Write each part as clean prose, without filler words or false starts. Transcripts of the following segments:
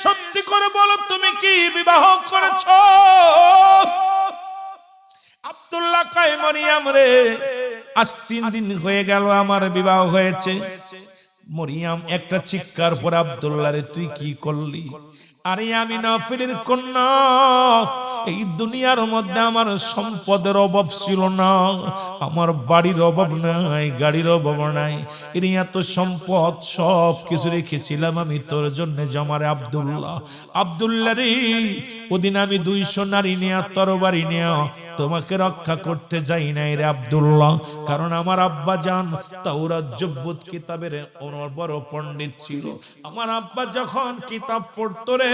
সত্যি করে বলো তুমি কি বিবাহ করেছ? আব্দুল্লাহ কয় মরিয়ম রে, আজ 3 দিন হয়ে গেল আমার বিবাহ হয়েছে। মরিয়ম একটা চিৎকার পর, আব্দুল্লাহ রে তুই কি করলি? আরে আমি নফলের কন্যা, এই দুনিয়ার মধ্যে আমার সম্পদের অভাব ছিল না, আমার বাড়ির অভাব নাই, গাড়ির অভাব নাই, এর এত সম্পদ সব কিছু রেখেছিলাম আমি তোর জন্য জমারে। আব্দুল্লাহ, আব্দুল্লাহ রে, ওদিন আমি 200 নারী নিয়ে তরবারি নিয়ে তোমাকে রক্ষা করতে যাই নাই রে আব্দুল্লাহ, কারণ আমার আব্বা জান তাওরাত জব্বুত কিতাবের বড় পণ্ডিত ছিল। আমার আব্বা যখন কিতাব পড়তো রে,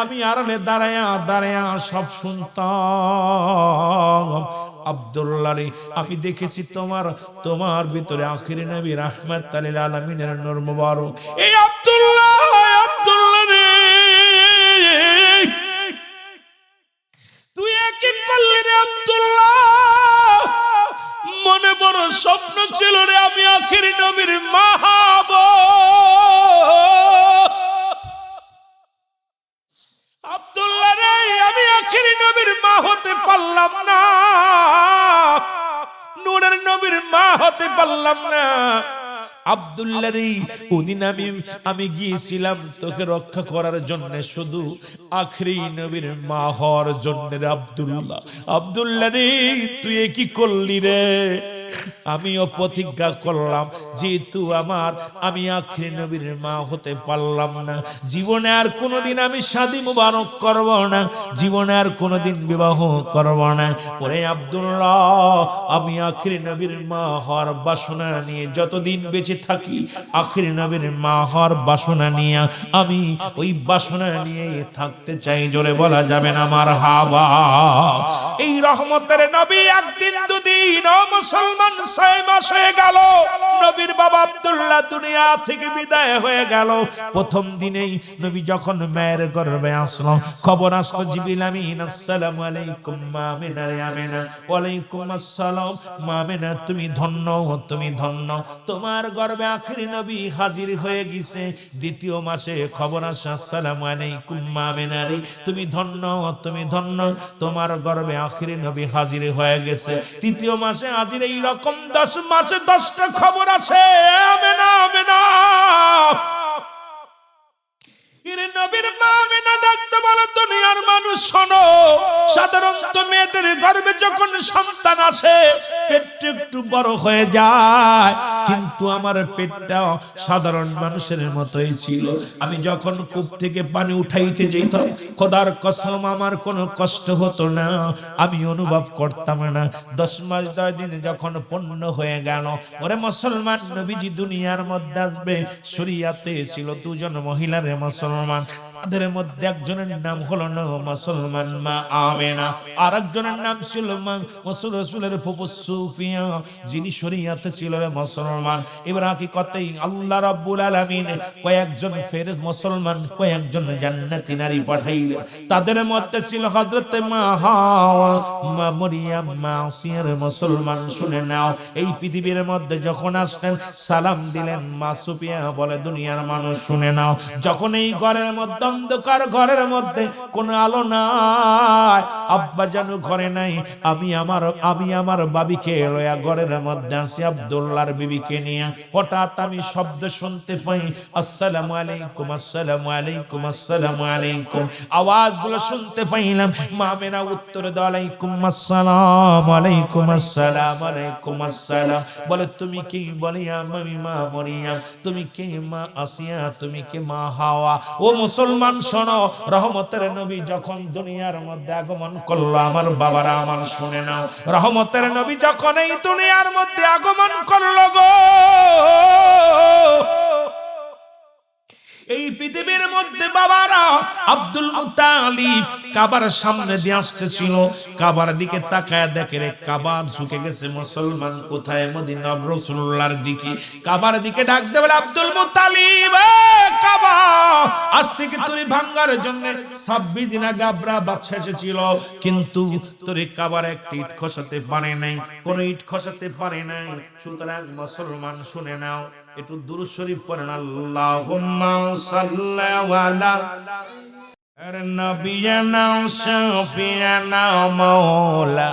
আমি আড়ালে দাঁড়ায়া দাঁড়ায়া সব শুনতাম। আব্দুল্লাহ রে, আমি দেখেছি তোমার ভিতরে আখিরি নবী রাহমাতুল লিল আলামিনের নূর মুবারক। এই আব্দুল্লাহ, আব্দুল্লাহ রে, তুই কি করলি রে আব্দুল্লাহ? মনে বড় স্বপ্ন ছিল রে আমি আখিরি নবীর মা হব। আব্দুল্লাহ রে, আমি আখিরি নবীর মা হতে পারলাম না, নূরের নবীর মা হতে পারলাম না। আব্দুল্লাহ রে, ওদিন আমি গিয়েছিলাম তোকে রক্ষা করার জন্য, শুধু আখিরি নবীর মা হওয়ার জন্য রে আব্দুল্লাহ। আব্দুল্লাহ রে, তুই কি করলি রে? আমিও প্রতিজ্ঞা করলাম, যেহেতু আমি আখিরি নবীর মা হতে পারলাম না, জীবনে আর কোনোদিন আমি শাদী মুবারক করব না, জীবনে আর কোনোদিন বিবাহ করব না। ওরে আব্দুল্লাহ, আমি আখিরি নবীর মা হওয়ার বাসনা নিয়ে যতদিন বেঁচে থাকি, আখিরি নবীর মা হওয়ার বাসনা নিয়ে আমি ওই বাসনা নিয়ে থাকতে চাই। জোরে বলা যাবে না মারহাবা। এই রহমতের নবী একদিন দুদিন, ও মুসলমান, 6 মাস হয়ে গেল নবীর বাবা আব্দুল্লাহ দুনিয়া থেকে বিদায় হয়ে গেল। প্রথম দিনেই নবী যখন মায়ের গর্ভে আসলো, খবর আসলো জিবরিল আমিন, আসসালামু আলাইকুম মা আমিনা, আমিনা ওয়ালাইকুম আসসালাম মা আমিনা, তুমি ধন্য, তুমি ধন্য, তোমার গর্ভে আখিরি নবী হাজির হয়ে গেছে। দ্বিতীয় মাসে খবর আসে, আসসালামু আলাইকুম মা আমিনা, তুমি ধন্য, তুমি ধন্য, তোমার গর্ভে আখিরি নবী হাজির হয়ে গেছে। তৃতীয় মাসে হাজির। এই রকম 10 মাসে 10টা খবর আছে। আমেনা, আমেনা, নবীর মা আমিনা ডাকতে বলে, দুনিয়ার মানুষ শোনো, সাধারণত মেয়েদের গর্ভে যখন সন্তান আসে পেটটা একটু বড় হয়ে যায়, কিন্তু আমার পেটটা সাধারণ মানুষের মতোই ছিল। আমি যখন কূপ থেকে পানি উঠাইতে যেতাম, খোদার কসম আমার কোনো কষ্ট হতো না, আমি অনুভব করতাম না। 10 মাস 10 দিন যখন পূর্ণ হয়ে গেল, ওরে মুসলমান, নবীজি দুনিয়ার মধ্যে আসবে। শরীয়তে ছিল 2 জন মহিলার মুসলমান, তাদের মধ্যে একজনের নাম হলো না মুসলমান মা আমেনা, আর একজনের নাম ছিল রাসূলের ফুফু সুফিয়া, যিনি শরীয়তে ছিল মুসলমান। এবার হাকিকতেই আল্লাহ রাব্বুল আলামিন কয়েকজন ফেরেশ মুসলমান, কয়েকজন জান্নাতি নারী পাঠাইলেন। তাদের মধ্যে ছিল হযরত মা হাওয়া, মা মরিয়ম, মা আসিয়ার মুসলমান। শুনে নাও, এই পৃথিবীর মধ্যে যখন আসলেন সালাম দিলেন, মা সুফিয়া বলে, দুনিয়ার মানুষ শুনে নাও, যখন এই ঘরের মধ্যে অন্ধকার, ঘরের মধ্যে কোনো আলো নাই, আব্বা জানু ঘরে নাই, আমি আমার বাবিকে লয়া ঘরের মধ্যে আসি আব্দুল্লাহর বিবিকে নিয়ে। হঠাৎ আমি শব্দ শুনতে পাই, আসসালামু আলাইকুম, আসসালামু আলাইকুম, আসসালামু আলাইকুম, আওয়াজগুলো শুনতে পাইলাম। মা আমেনা উত্তর দাও, আলাইকুম আসসালাম, আলাইকুম আসসালাম, আলাইকুম আসসালাম। বলে, তুমি কি? বলি, আমি মা মরিয়ম। তুমি কে? মা আসিয়া। তুমি কে? মা হাওয়া। ও মুসলমান শোনো, রহমতের নবী যখন দুনিয়ার মধ্যে আগমন করলো, আমার বাবারা আমার শুনে নাও, রহমতের নবী যখন এই দুনিয়ার মধ্যে আগমন করলো গো, এই পৃথিবীর মধ্যে বাবারা, আব্দুল মুত্তালিব কাবার সামনে দিয়ে আসতেছিল। কাবার দিকে তাকায় দেখে রে, কাবা ঝুঁকে গেছে। মুসলমান কোথায়? মদিনা রাসূলুল্লাহর দিকে। কাবার দিকে ডাক দে বলে, আব্দুল মুত্তালিব, কাবা আজ থেকে তুই ভাঙার জন্য 26 দিন আগে আব্রা বাদশা এসেছিল, কিন্তু তোর কাবার একটা ইট খসাতে পারে নাই, কোন ইট খসাতে পারে নাই। সুতরাং মুসলমান শুনে নাও, একটু দুরূদ শরীফ পড়েন। আল্লাহুম্মা সাল্লি আলা নবিয়ানা শাফিয়ানা মাওলা।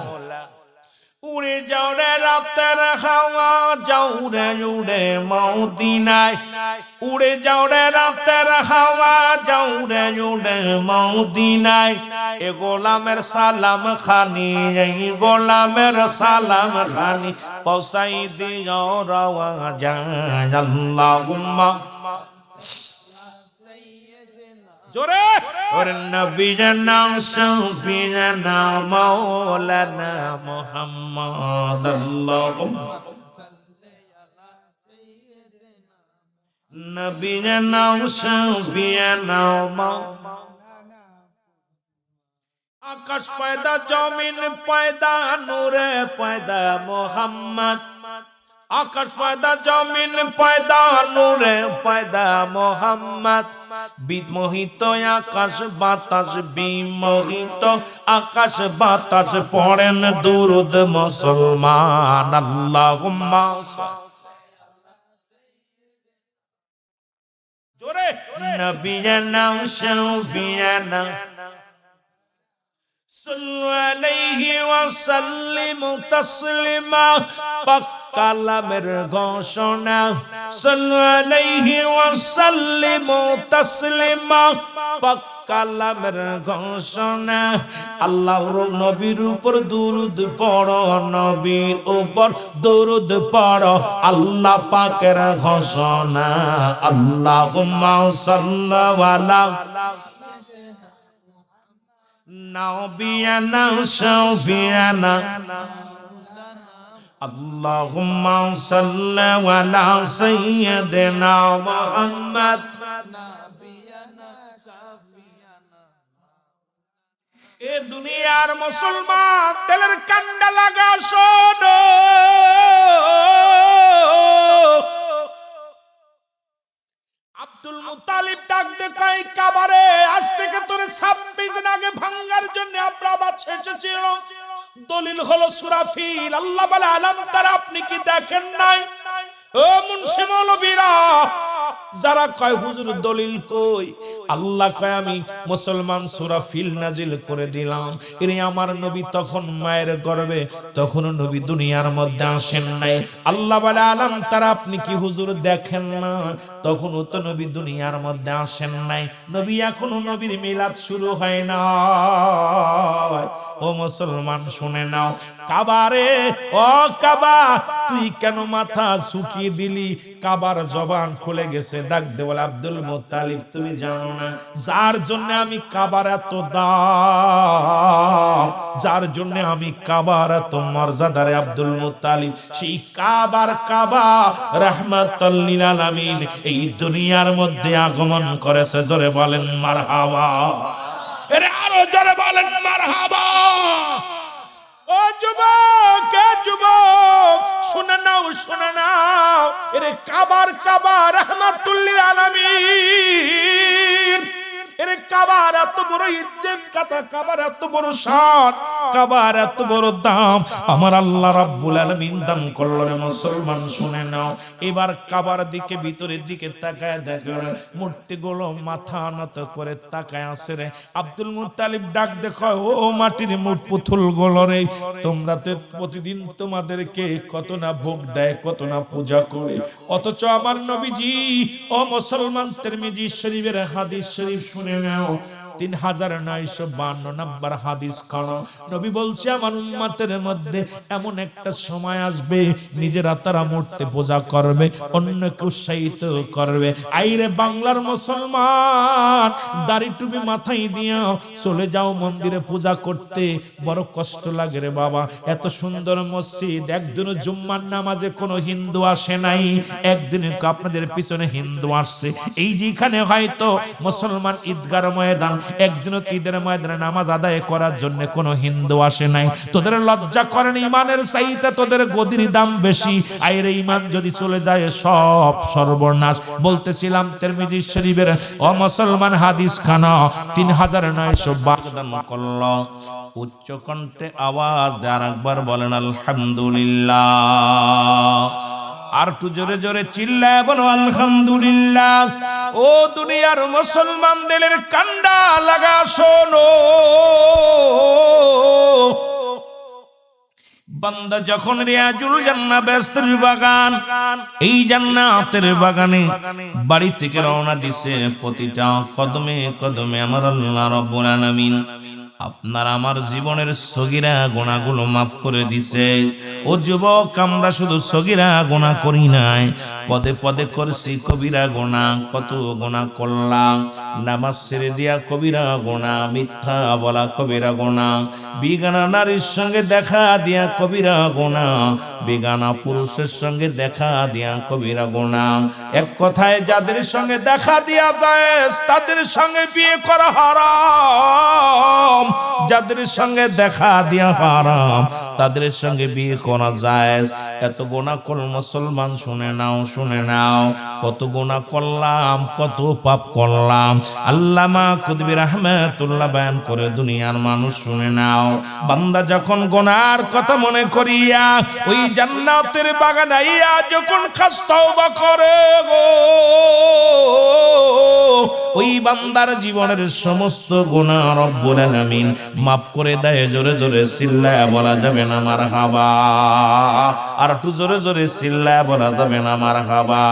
উড়ে যাও রে রাতের হাওয়া, যাও রে উড়ে মদিনায়। উড়ে যাও রে রাতের হাওয়া, যাও রে উড়ে মদিনায়। এ গোলামের সালাম খানি, এই গোলামের সালাম খানি পৌঁছাই দিও রওয়া যায়। আল্লাহুম্মা জোরে ওরে নবিয়ানা শাফিয়ানা মাওলানা মুহাম্মদ। আল্লাহুম্মা নবিয়ানা শাফিয়ানা মাওলানা। আকাশ পয়দা জমিন পয়দা নূরে পয়দা মুহাম্মদ। আকাশ পয়দা জমিন পয়দা নূরে পয়দা মুহাম্মদ। বিমোহিত আকাশ বাতাস, বিমোহিত আকাশ বাতাস পড়েন দুরুদ মুসলমান। আল্লাহুম্মা জোরে নবিয়ানা শাফিয়ানা সাল্লু আলাইহি ওয়া সাল্লিমু তাসলিমা। পাক কালামের ঘোষণা সাল্লু আলাইহি ওয়া সাল্লিমু তাসলিমা। পাক কালামের ঘোষণা। আল্লাহর নবীর উপর দুরুদ পড়ো, নবীর উপর দুরুদ পড়ো, আল্লাহ পাকের ঘোষণা। আল্লাহুম্মা সাল্লি আলা নবিয়ানা শাফিয়ানা। আল্লাহুম্মা সাল্লি আলা সাইয়্যিদিনা মুহাম্মদ। এ দুনিয়ার মুসলমান তেলের কান্ডা লাগা শোনো। আব্দুল মুত্তালিব ডাক দে কয় কাবারে আজ থেকে তোরে 26 দিন আগে ভাঙার জন্য আমরা বাদশা এসেছিল। দলিল হলো সূরা ফিল। আল্লাহ বলে আলাম তারা, আপনি কি দেখেন নাই? ও মুন্সি মৌলবীরা যারা কয় হুজুর দলিল কই, আল্লাহ কয় আমি মুসলমান সূরা ফিল নাজিল করে দিলাম। এর আমার নবী তখন মায়ের গর্ভে, তখন নবী দুনিয়ার মধ্যে আসেন নাই। আল্লাহ বলে আলাম তারা, আপনি কি হুজুর দেখেন না? তখনও তো নবী দুনিয়ার মধ্যে আসেন নাই। নবী এখনো নবীর মিলাদ শুরু হয় না। ও মুসলমান শুনে নাও, কাবারে ও কাবা তুই কেন মাথা শুকিয়ে দিলি? কাবার জবান খুলে গেছে, ডাক দে বলে আব্দুল মুত্তালিব তুমি জানো না যার জন্য আমি কাবার এত দাম, যার জন্য আমি কাবার এত মর্যাদারে আব্দুল মুত্তালিব সেই কাবার কাবা রাহমাতুল লিল আলামিন এই দুনিয়ার মধ্যে আগমন করেছে। জোরে বলেন মারহাবা। এর আরো জোরে বলেন মারহাবা। ও যুবক, এ যুবক শুনে নাও, শুনে নাও, এরে কাবার কাবা রাহমাতুল লিল আলামিন। এরে কাবার এত বড় ইজ্জত কথা, কাবার এত বড় শান, কাবার এত বড় দাম আমার আল্লাহ রাব্বুল আলামিন দান করলেন। মুসলমান শুনে নাও, এবার কাবার দিকে ভিতরের দিকে তাকায় দেখেন মূর্তিগুলো মাথা নত করে তাকায় আছে রে। আব্দুল মুত্তালিব ডাক দেখো, ও মাটির মুঠ পুতুল গুলো রে, তোমরা তো প্রতিদিন তোমাদেরকে কত না ভোগ দেয়, কত না পূজা করে, অথচ আমার নবীজি ও মুসলমান তিরমিজি শরীফের হাদিস শরীফ শুনে নাও 3952 নম্বর হাদিস খানা নবী বলছে আমার উম্মতের মধ্যে এমন একটা সময় আসবে নিজেরা তারা মূর্তি পূজা করবে, অন্যকে উৎসাহিত করবে। আইরে বাংলার মুসলমান, দাড়ি টুপি মাথায় দিয়া চলে যাও মন্দিরে পূজা করতে, বড় কষ্ট লাগে রে বাবা। এত সুন্দর মসজিদ, একদিনও জুম্মার নামাজে কোনো হিন্দু আসে নাই, একদিনে আপনাদের পিছনে হিন্দু আসছে। এই যেখানে হয়তো মুসলমান ঈদগার ময়দান, একদিনও ঈদের ময়দানে নামাজ আদায় করার জন্য কোনো হিন্দু আসে নাই। তোদের লজ্জা করেন? ইমানের চাইতে তোদের গদির দাম বেশি। আইরে ইমান যদি চলে যায় সব সর্বনাশ। বলতেছিলাম তিরমিজি শরীফের ও মুসলমান হাদিস খানা 3952 দান করল। উচ্চ কণ্ঠে আওয়াজ দিয়ে আরেকবার বলেন আলহামদুলিল্লাহ। আর একটু জোরে জোরে চিল্লায় বলো আলহামদুলিল্লাহ। ও দুনিয়ার মুসলমানদের কান্ডা লাগা শোনো, বান্দা যখন রিয়াজুল জান্নাহ বেহেশতের বাগান, এই জান্নাতের বাগানে বাড়ি থেকে রওনা দিছে, প্রতিটা কদমে কদমে আমার আল্লাহ রাব্বুল আলামিন আপনার আমার জীবনের সগীরা গুনাহগুলো মাফ করে দিছে। ও যুবক, আমরা শুধু সগীরা গুনাহ করি নাই, পদে পদে করছি কবিরা গুনাহ। কত গুনাহ করলাম! নামাজ ছেড়ে দিয়া কবিরা গুনাহ, মিথ্যা বলা কবিরা গুনাহ, বেগানা নারীর সঙ্গে দেখা দিয়া কবিরা গুনাহ, বেগানা পুরুষের সঙ্গে দেখা দিয়া কবিরা গুনাহ। এক কথায় যাদের সঙ্গে দেখা দিয়া যায় তাদের সঙ্গে বিয়ে করা হারাম, যাদের সঙ্গে দেখা দিয়া হারাম তাদের সঙ্গে বিয়ে করা যায়। এত গুনাহ করল মুসলমান, শুনে নাও শুনে নাও, কত গুনাহ করলাম, কত পাপ করলাম। আল্লামা কুতুবী রাহমাতুল্লাহ বয়ান করে দুনিয়ার মানুষ শুনে নাও, বান্দা যখন গুনার কথা মনে করিয়া ওই জান্নাতের বাগানে আইয়া যখন খাস তওবা করে গো, ওই বান্দার জীবনের সমস্ত গুনাহ রব্বুল আলামিন মাফ করে দেয়। জোরে জোরে চিল্লায়া বলা যাবে না মারহাবা? আর একটু জোরে জোরে চিল্লায়া বলা যাবে না মারহাবা?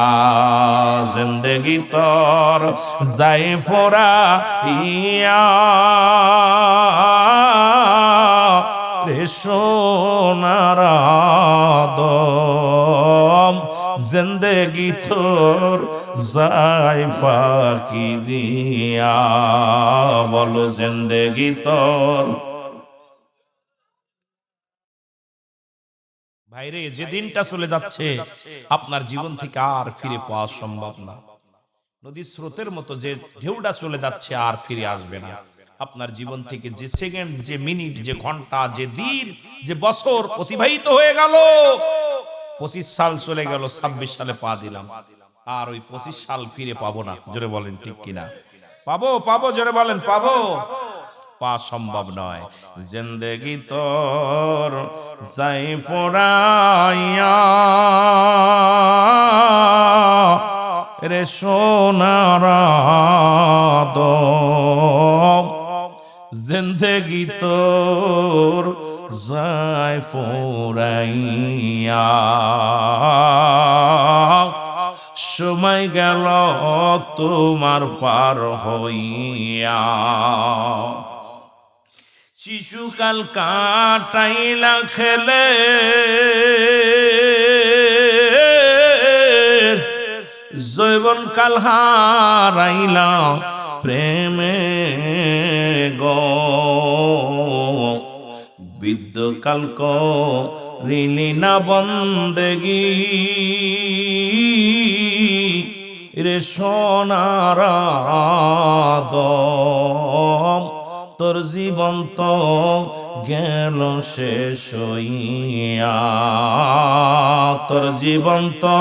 জিন্দেগি তোর যাই ফোরা ইয়া রে সোনার আদম, জিন্দেগি তোর যাই ফাঁকি দিয়া, বলো জিন্দেগি তোর। ভাইরে, যে দিনটা চলে যাচ্ছে আপনার জীবন থেকে আর ফিরে পাওয়া সম্ভব না। নদীর স্রোতের মতো যে ঢেউটা চলে যাচ্ছে আর ফিরে আসবে না। আপনার জীবন থেকে যে সেকেন্ড, যে মিনিট, যে ঘন্টা, যে দিন, যে বছর অতিবাহিত হয়ে গেল, 25 সাল চলে গেল, 26 সালে পা দিলাম, আর ওই 25 সাল ফিরে পাবো না। জোরে বলেন ঠিক কিনা? পাবো? পাবো? জোরে বলেন পাবো? পা সম্ভব নয়। জিন্দেগি তোর যাই ফোরাইয়া রে সোনার আদম, জিন্দেগি তোর যাই ফোরাইয়া, সময় গেল তোমার পার হইয়া, শিশুকাল কাটাইলা খেলে, যৌবন কাল হারাইলা প্রেমে গো, বৃদ্ধকাল করিলি না বন্দেগি রে সোনার আদম, তোর জীবন তো গেল শেষ হইয়া, তোর জীবন তো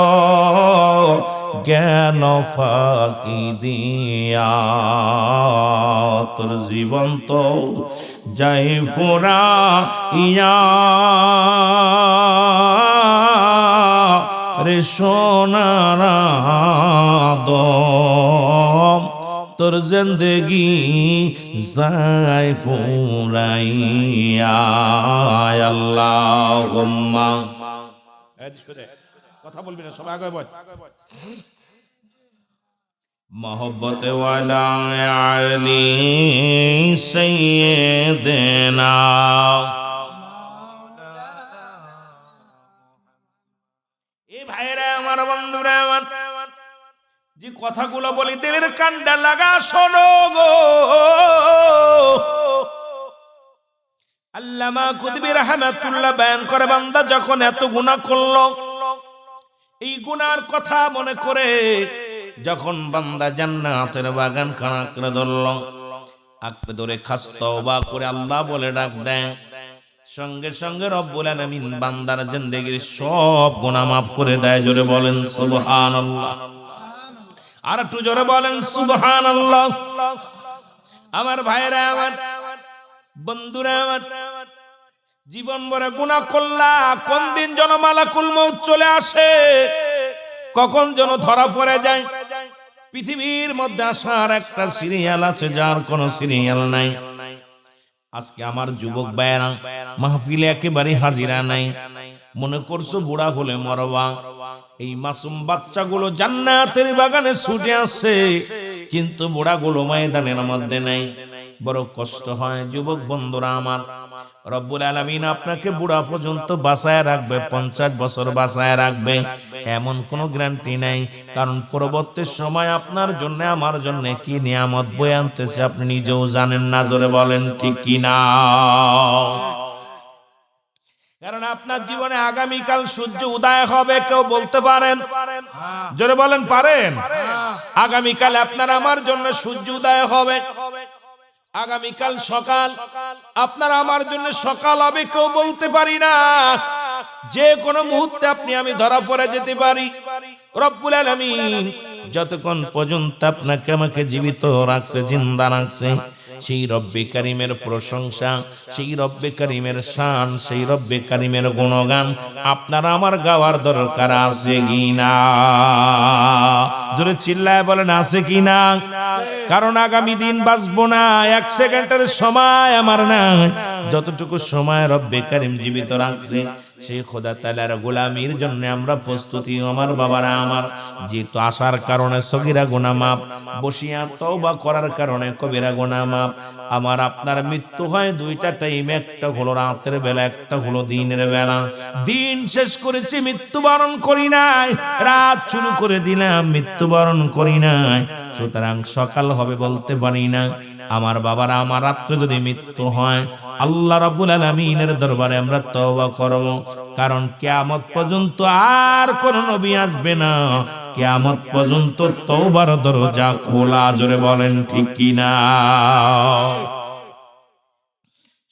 গেল ফাঁকি দিয়া, তোর জীবন তো যাই ফুরাইয়া রে সোনার আদম, তোর জিন্দেগি যাই ফুরাইয়া। আল্লাহুম্মা, কথা বলবি না, সবাই আগে বল। মোহব্বতে ওয়ালা আলী সাইয়্যিদিনা, এই ভাইরা আমার, বন্ধুরা আমার, যে কথাগুলো বলি দিলের কান্ডা লাগা শোনো গো। আল্লামা কুতুবী রাহমাতুল্লাহ বয়ান করে, বান্দা যখন এত গুনাহ করলো, এই গুনার কথা মনে করে যখন বান্দা জান্নাতের বাগান খানা করে ধরল, আঁকড়ে ধরে খাস তওবা করে আল্লাহ বলে ডাক দেয়, সঙ্গে সঙ্গে রব্বুল আলামিন বান্দার জিন্দেগির সব গুনাহ মাফ করে দেয়। জোরে বলেন সুবহানাল্লাহ। আর একটু জোরে বলেন সুবহানাল্লাহ। আমার ভাইরা আমার, বন্ধুরা আমার, জীবন ভরে গুনাহ করলা, কোন দিন যেন মালাকুল মউত চলে আসে কখন যেন ধরা পড়ে যায়। পৃথিবীর মধ্যে আসার একটা সিরিয়াল আছে, যার কোনো সিরিয়াল নাই। আজকে আমার যুবক ভাইয়েরা মাহফিলে একেবারে হাজিরা নাই। মনে করছো বুড়া হলে মরবা। এই মাসুম বাচ্চাগুলো জান্নাতের বাগানে ছুটে আসছে, কিন্তু বুড়াগুলো ময়দানের মধ্যে নাই। বড় কষ্ট হয় যুবক বন্ধুরা আমার। রব্বুল আলামিন আপনাকে বুড়া পর্যন্ত বাঁচায় রাখবে, 50 বছর বাঁচায় রাখবে, এমন কোনো গ্যারান্টি নাই। কারণ পরবর্তী সময় আপনার জন্য আমার জন্য কি নিয়ামত বয়ে আনতেছে আপনি নিজেও জানেন না। জোরে বলেন ঠিক কি না? কারণ আপনার জীবনে আগামীকাল সূর্য উদয় হবে, কেউ বলতে পারেন? জোরে বলেন পারেন? আগামীকাল আপনার আমার জন্য সূর্য উদয় হবে, আগামীকাল সকাল আপনার আমার জন্য সকাল হবে, কেউ বলতে পারি না। যে কোনো মুহূর্তে আপনি আমি ধরা পড়ে যেতে পারি। রব্বুল আলামিন যতক্ষণ পর্যন্ত আপনাকে আমাকে জীবিত রাখছে, জিন্দা রাখছে, সেই রব্বে কারিমের প্রশংসা, সেই রব্বে কারিমের শান, সেই রব্বে কারিমের গুণগান আপনার আমার গাওয়ার দরকার আছে কিনা? জোরে চিল্লায় বলেন আছে কিনা? কারণ আগামী দিন বাঁচবো না, 1 সেকেন্ডের সময় আমার নাই। যতটুকু সময় রব্বে কারিম জীবিত রাখছে, সেই খোদা তাআলার গোলামির জন্য আমরা প্রস্তুতি। আমার বাবারা আমার, যেহেতু আসার কারণে সগীরা গুনাহ মাফ, বসিয়া তওবা করার কারণে কবিরা গুনাহ মাফ। আমার আপনার মৃত্যু হয় 2টা টাইমে, একটা হলো রাতের বেলা, একটা হলো দিনের বেলা। দিন শেষ করেছি, মৃত্যুবরণ করি নাই। রাত শুরু করে দিলাম, মৃত্যুবরণ করি নাই। সুতরাং সকাল হবে বলতে পারি না। আমার বাবারা আমার, রাত্রে যদি মৃত্যু হয় আল্লাহ রাব্বুল আলামিনের দরবারে আমরা তওবা করব। কারণ কিয়ামত পর্যন্ত আর কোন নবী আসবে না, কিয়ামত পর্যন্ত তওবার দরজা খোলা। জোরে বলেন ঠিক কি না?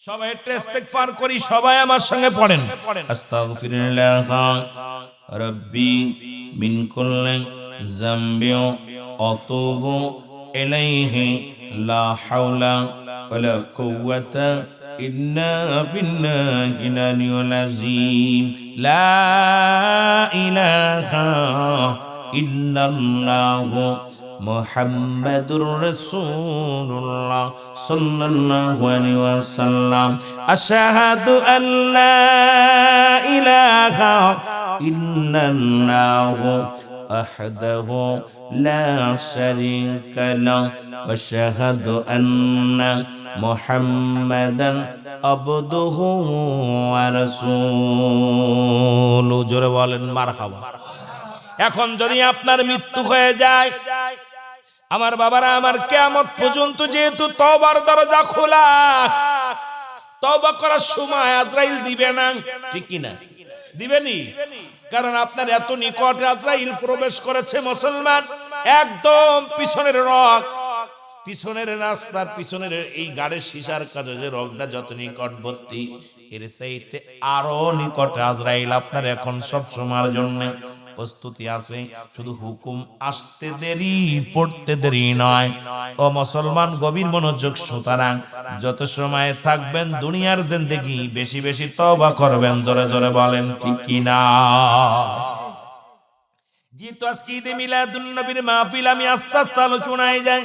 সবাই একটু ইস্তেগফার করি, সবাই আমার সঙ্গে পড়েন। আস্তাগফিরুল্লাহ রাব্বি মিন কুল্লি যামবি আতুবু ইলাইহি লা হাওলা ওয়ালা কুওয়াতা ইল্লা বিল্লাহিল আলিয়্যিল আযীম। লা ইলাহা ইল্লাল্লাহু মুহাম্মাদুর রাসূলুল্লাহ সাল্লাল্লাহু আলাইহি ওয়াসাল্লাম। আশহাদু আল্লা ইলাহা ইল্লাল্লাহু ওয়াহদাহু লা শারীকা লাহু ওয়া আশহাদু আন্না মুহাম্মাদান আবদুহু ওয়া রাসূলুহু। জোরে বলেন মারহাবা। এখন যদি আপনার মৃত্যু হয়ে যায়, আমার বাবারা আমার, কিয়ামত পর্যন্ত যেহেতু তওবার দরজা খোলা, তওবা করার সময় আজরাইল দিবে না, ঠিক কি না? দিবেনি? কারণ আপনার এত নিকট আজরাইল প্রবেশ করেছে মুসলমান, একদম পিছনের রগ, পিছনের রাস্তার পিছনের এই গাড়ির শিশার কাছে যে রগটা যত নিকটবর্তী, এর চাইতে আরো নিকট আজরাইল আপনার এখন সব সময়ের জন্য প্রস্তুতি আছে। শুধু হুকুম আসতে দেরি, পড়তে দেরি নয়। ও মুসলমান গভীর মনোযোগ। সুতরাং যত সময় থাকবেন দুনিয়ার জিন্দেগি বেশি বেশি তওবা করবেন। জোরে জোরে বলেন ঠিক কি না? যেহেতু আজকে ঈদে মিলাদুন নবীর মাহফিল, আমি আস্তে আস্তে আলোচনায় যাই।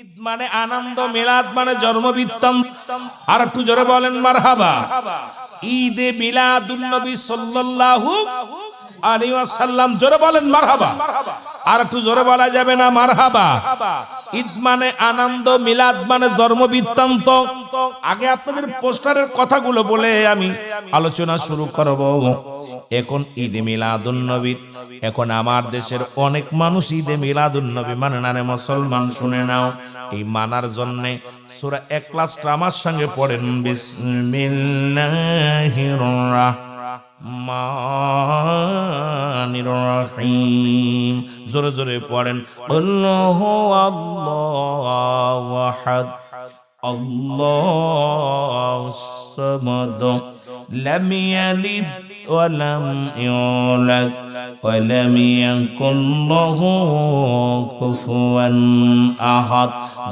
ঈদ মানে আনন্দ, মিলাদ মানে জন্ম বৃত্তান্ত। আর একটু জোরে বলেন মারহাবা। ঈদে মিলাদুন নবী সাল্লাল্লাহু আলাইহি ওয়াসাল্লাম। জোরে বলেন মারহাবা। আর একটু জোরে বলা যাবে না মারহাবা? ঈদ মানে আনন্দ, মিলাদ মানে জন্ম বৃত্তান্ত। আগে আপনাদের পোস্টারের কথাগুলো বলে আমি আলোচনা শুরু করব। এখন ঈদে মিলাদুন নবী, এখন আমার দেশের অনেক মানুষ ঈদে মিলাদুন নবী মানে না রে মুসলমান, শুনে নাও। এই মানার জন্য সূরা ইখলাসটা আমার সঙ্গে পড়েন। বিসমিল্লাহির রাহমানির রাহিম। জোরে জোরে পড়েন। আল্লাহু আল্লাহু আহাদ আল্লাহুস সামাদ লাম ইয়ালিদ ওয়া লাম ইউলাদ ওয়া লাম ইয়াকুল লাহু কুফুয়ান আহাদ।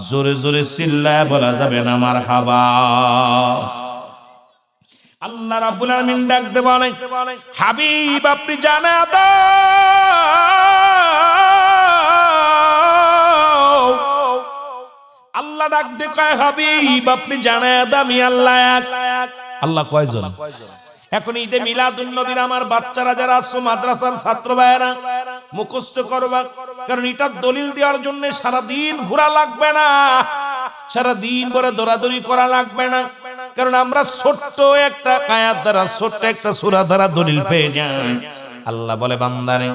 জোরে জোরে চিল্লায় বলা যাবে না মারহাবা? আল্লাহ রাব্বুল আলামিন ডাকতে বলে, হাবিব আপনি জানা দাও। আল্লাহ ডাকতে কয়, হাবিব আপনি জানা দাও আমি আল্লাহ এক। আল্লাহ কয়জন? এখন ঈদে মিলাদুন নবীর আমার বাচ্চারা যারা আছো, মাদ্রাসার ছাত্র ভাইয়েরা মুখস্থ করবা, কারণ এটা দলিল দেওয়ার জন্য সারা দিন ঘোরা লাগবে না, সারা দিন ভরে দৌড়াদৌড়ি করা লাগবে না, কারণ আমরা ছোট্ট একটা আয়াত দ্বারা, ছোট্ট একটা সূরা দ্বারা দলিল পেয়ে যাই। আল্লাহ বলে, বান্দারে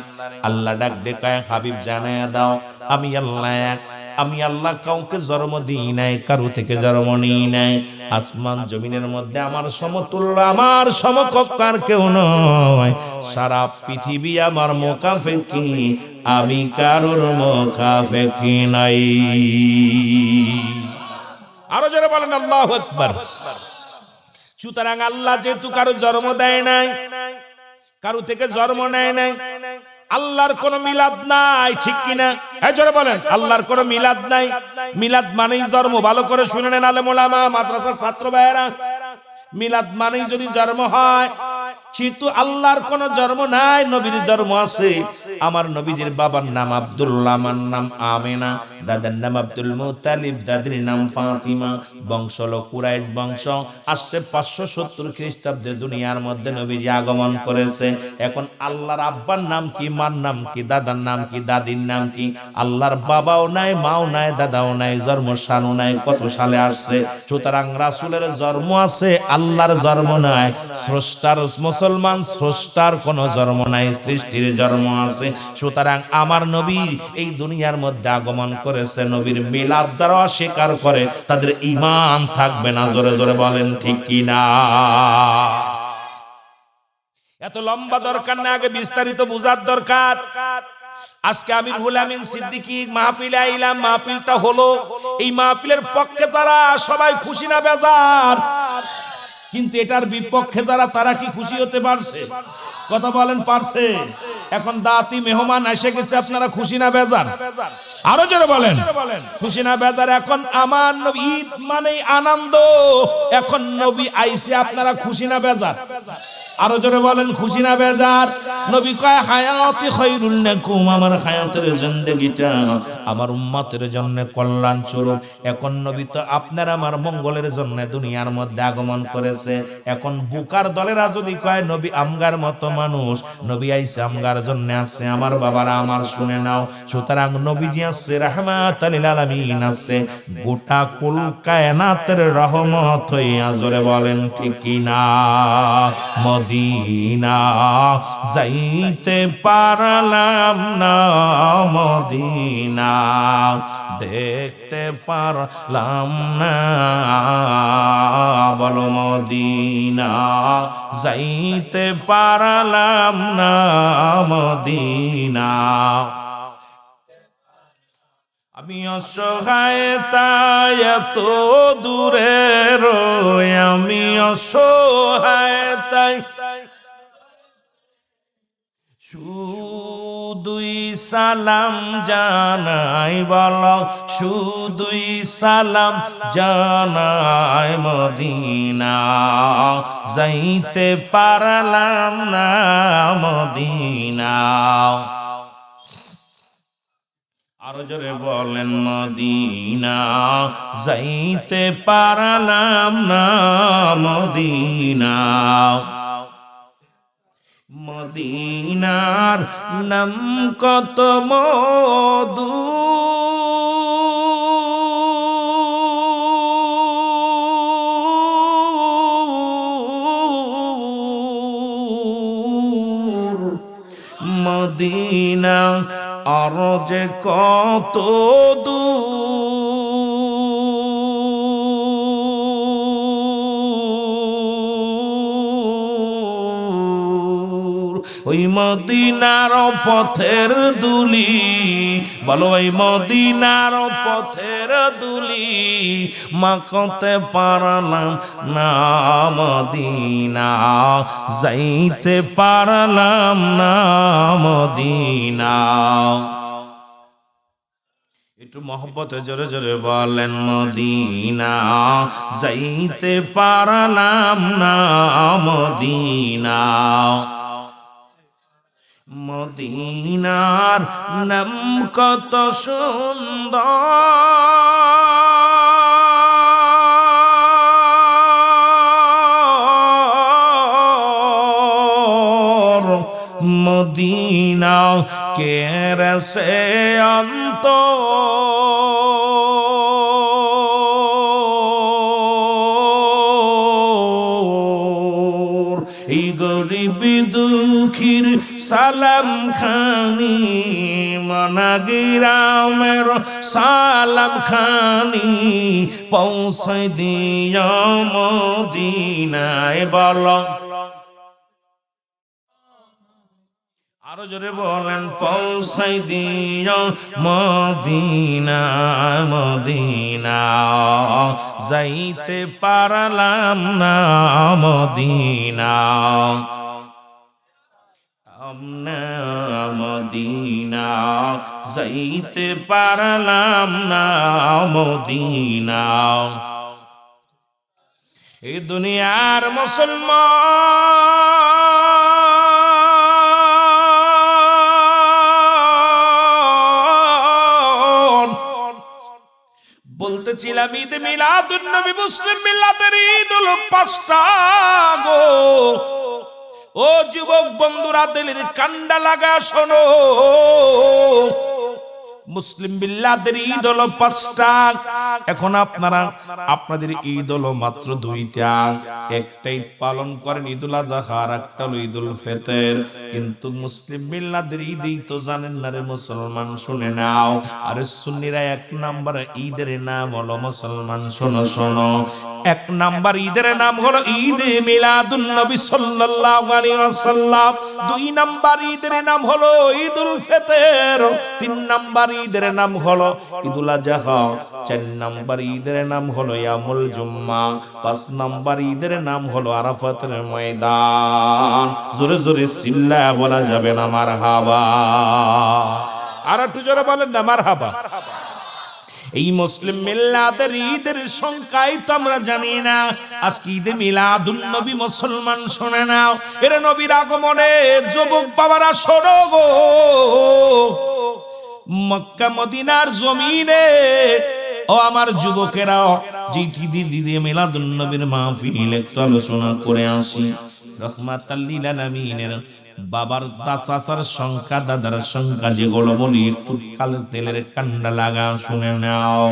আল্লাহ ডাক দে কয়, হাবিব জানায়া দাও আমি আল্লাহ এক। আমি আল্লাহ কাউকে জন্ম দিই নাই, কারো থেকে জন্ম নিই নাই। আসমান জমিনের মধ্যে আমার সমতুল্য, আমার সমকক্ষ আর কেউ নয়। সারা পৃথিবী আমার মুখাফেকি, আমি কারোর মুখাফেকি নাই। আরো যারা বলেন আল্লাহু আকবার। সুতরাং আল্লাহ যেহেতু কারো জন্ম দেয় নাই, কারো থেকে জন্ম নেয় নাই, আল্লাহর কোন মিলাদ নাই, ঠিক কিনা? জোরে বলেন, আল্লাহর কোন মিলাদ নাই। মিলাদ মানেই জন্ম। ভালো করে শুনে নেন আলেম ওলামা, মাদ্রাসার ছাত্র ভাইয়েরা, মিলাদ মানেই যদি জন্ম হয়, কিন্তু আল্লাহর কোন জন্ম নাই, নবীর জন্ম আছে। আমার নবীজির বাবার নাম আব্দুল্লাহ, আমার নাম আমেনা, দাদার নাম আব্দুল মুত্তালিব, দাদির নাম ফাতিমা। বংশ হলো কুরাইশ বংশ। আসছে 570 খ্রিস্টাব্দে দুনিয়ার মধ্যে নবীজি আগমন করেছে। এখন আল্লাহর আব্বার নাম কি, মার নাম কি, দাদার নাম কি, দাদির নাম কি? আল্লাহর বাবাও নাই, মাও নাই, দাদাও নাই, জন্ম সানও নাই, কত সালে আসছে। সুতরাং রাসূলের জন্ম আছে, আল্লাহর জন্ম নাই। স্রষ্টার, মুসলমান স্রষ্টার কোন জন্ম নাই, সৃষ্টির জন্ম আছে। সুতরাং আমার নবী এই দুনিয়ার মধ্যে আগমন করেছে, নবীর মিলাদ যারা অস্বীকার করে তাদের ঈমান থাকবে না। জোরে জোরে বলেন ঠিক কিনা? এত লম্বা দরকার না, আগে বিস্তারিত বুঝার দরকার। আজকে আমিরুল আমিন সিদ্দিকী মাহফিলে আইলাম, মাহফিলটা হলো, এই মাহফিলের পক্ষে তারা সবাই খুশি না বেজার? কিন্তু এটার বিপক্ষে যারা, তারা কি খুশি হতে পারছে? কথা বলেন, পারছে? এখন দাতি মেহমান এসে গেছে, আপনারা খুশি না বেজার? আরো জোরে বলেন, খুশি না বেজার? এখন আমার নবী, ঈদ মানেই আনন্দ। এখন নবী আইছে, আপনারা খুশি না বেজার? আরো জোরে বলেন, খুশি না বেজার? নবী কয়, হায়াতি খায়রুল লাকুম, আমার হায়াতের জিন্দেগিটা আমার উম্মতের জন্য কল্যাণ স্বরূপ। এখন নবী তো আপনার আমার মঙ্গলের জন্য দুনিয়ার মধ্যে আগমন করেছে। এখন বুকার দলেরা যদি কয় নবী আমগার মতো মানুষ, নবী আইছে আমগার জন্য আছে। আমার বাবারা আমার শুনে নাও, সুতরাং নবীজি আছে রাহমাতাল লিল আলামিন, আছে গোটা কুল কায়নাতের রহমত হইয়া। জোরে বলেন ঠিক কিনা? মদিনা যাইতে পারলাম না, মদিনা দেখতে পারলাম না, বলো মদিনা যাইতে পারলাম না, মদিনা। আমি অসহায় তাই এত দূরে রই, আমি অসহায় তাই শুধুই সালাম জানাই, বলো শুধুই সালাম জানাই, মদিনা যাইতে পারলাম না, মদিনা। আরো জোরে বলেন, মদিনা যাইতে পারলাম না, মদিনা। মদিনার নাম কত মধু, মদিনা আর যে কত দূর, ওই মদিনার পথের দুলি, বলো ওই মদিনার পথের দুলি মাখতে পারলাম না, মদিনা যাইতে পারলাম না, মদিনা। একটু মহব্বতে জোরে জোরে বলেন মদিনা যাইতে পারলাম না মদিনা মদিনার নাম কত সুন্দর মদিনা কেরসে অন্ত এই গরিব দুঃখীর সালাম খানি মনাগিরামের সালাম খানি পৌঁছাই দিয়া মদিনায় বলো আরো জোরে বলেন পৌঁছাই দিও মদিনা মদিনা যাইতে পারলাম না মদিনা মদিনা যাইতে পারলাম না মদিনা এই দুনিয়ার মুসলমান বলতেছিলাম ঈদ মিলাদুন নবী মুসলিম মিল্লাতের ঈদ হলো 5টা গো ও যুবক বন্ধুরা দিলের কান্ডা লাগা শোনো মুসলিম বিল্লাদের ঈদ হলো 5টা এখন আপনাদের ঈদ হলো মাত্র 2টা একটা ঈদ পালন করেন ঈদুল আযহা আর একটা হলো ঈদুল ফিতর কিন্তু মুসলিম বিল্লাদের ঈদই তো জানেন না রে মুসলমান শুনে নাও আর সুন্নিরা 1 নাম্বার ঈদের নাম হলো মুসলমান শোনো শোনো 1 নাম্বার ঈদের নাম হলো ঈদ মিলাদুন নবী সাল্লাল্লাহু আলাইহি ওয়াসাল্লাম 2 নাম্বার ঈদের নাম হলো ঈদুল ফিতর 3 নাম্বার ঈদের নাম হলো ঈদুল আযহা 4 নাম্বার ঈদের নাম হলো ইয়ামুল জুম্মা 5 নাম্বার ঈদের নাম হলো আরাফাতের ময়দান জোরে জোরে চিল্লা বলা যাবে না মারহাবা আর একটু জোরে বলেন না মারহাবা এই মুসলিম মিল্লাতের ঈদের সংখ্যাই তো আমরা জানি না আজকে ঈদে মিলাদুন নবী মুসলমান শুনে নাও এর নবীর আগমনে যুবক বাবারা শোনো গো মক্কা মদিনার জমিনে ও আমার যুবকেরা যেটি দিদি মিলাদুন নবীর মাহফিল একটু আলোচনা করে আসি রাহমাতাল লিল আলামিনের বাবার চাচার সংখ্যা দাদার সংখ্যা যেগুলো বলি একটু তেলের কান্ডা লাগা শুনে নাও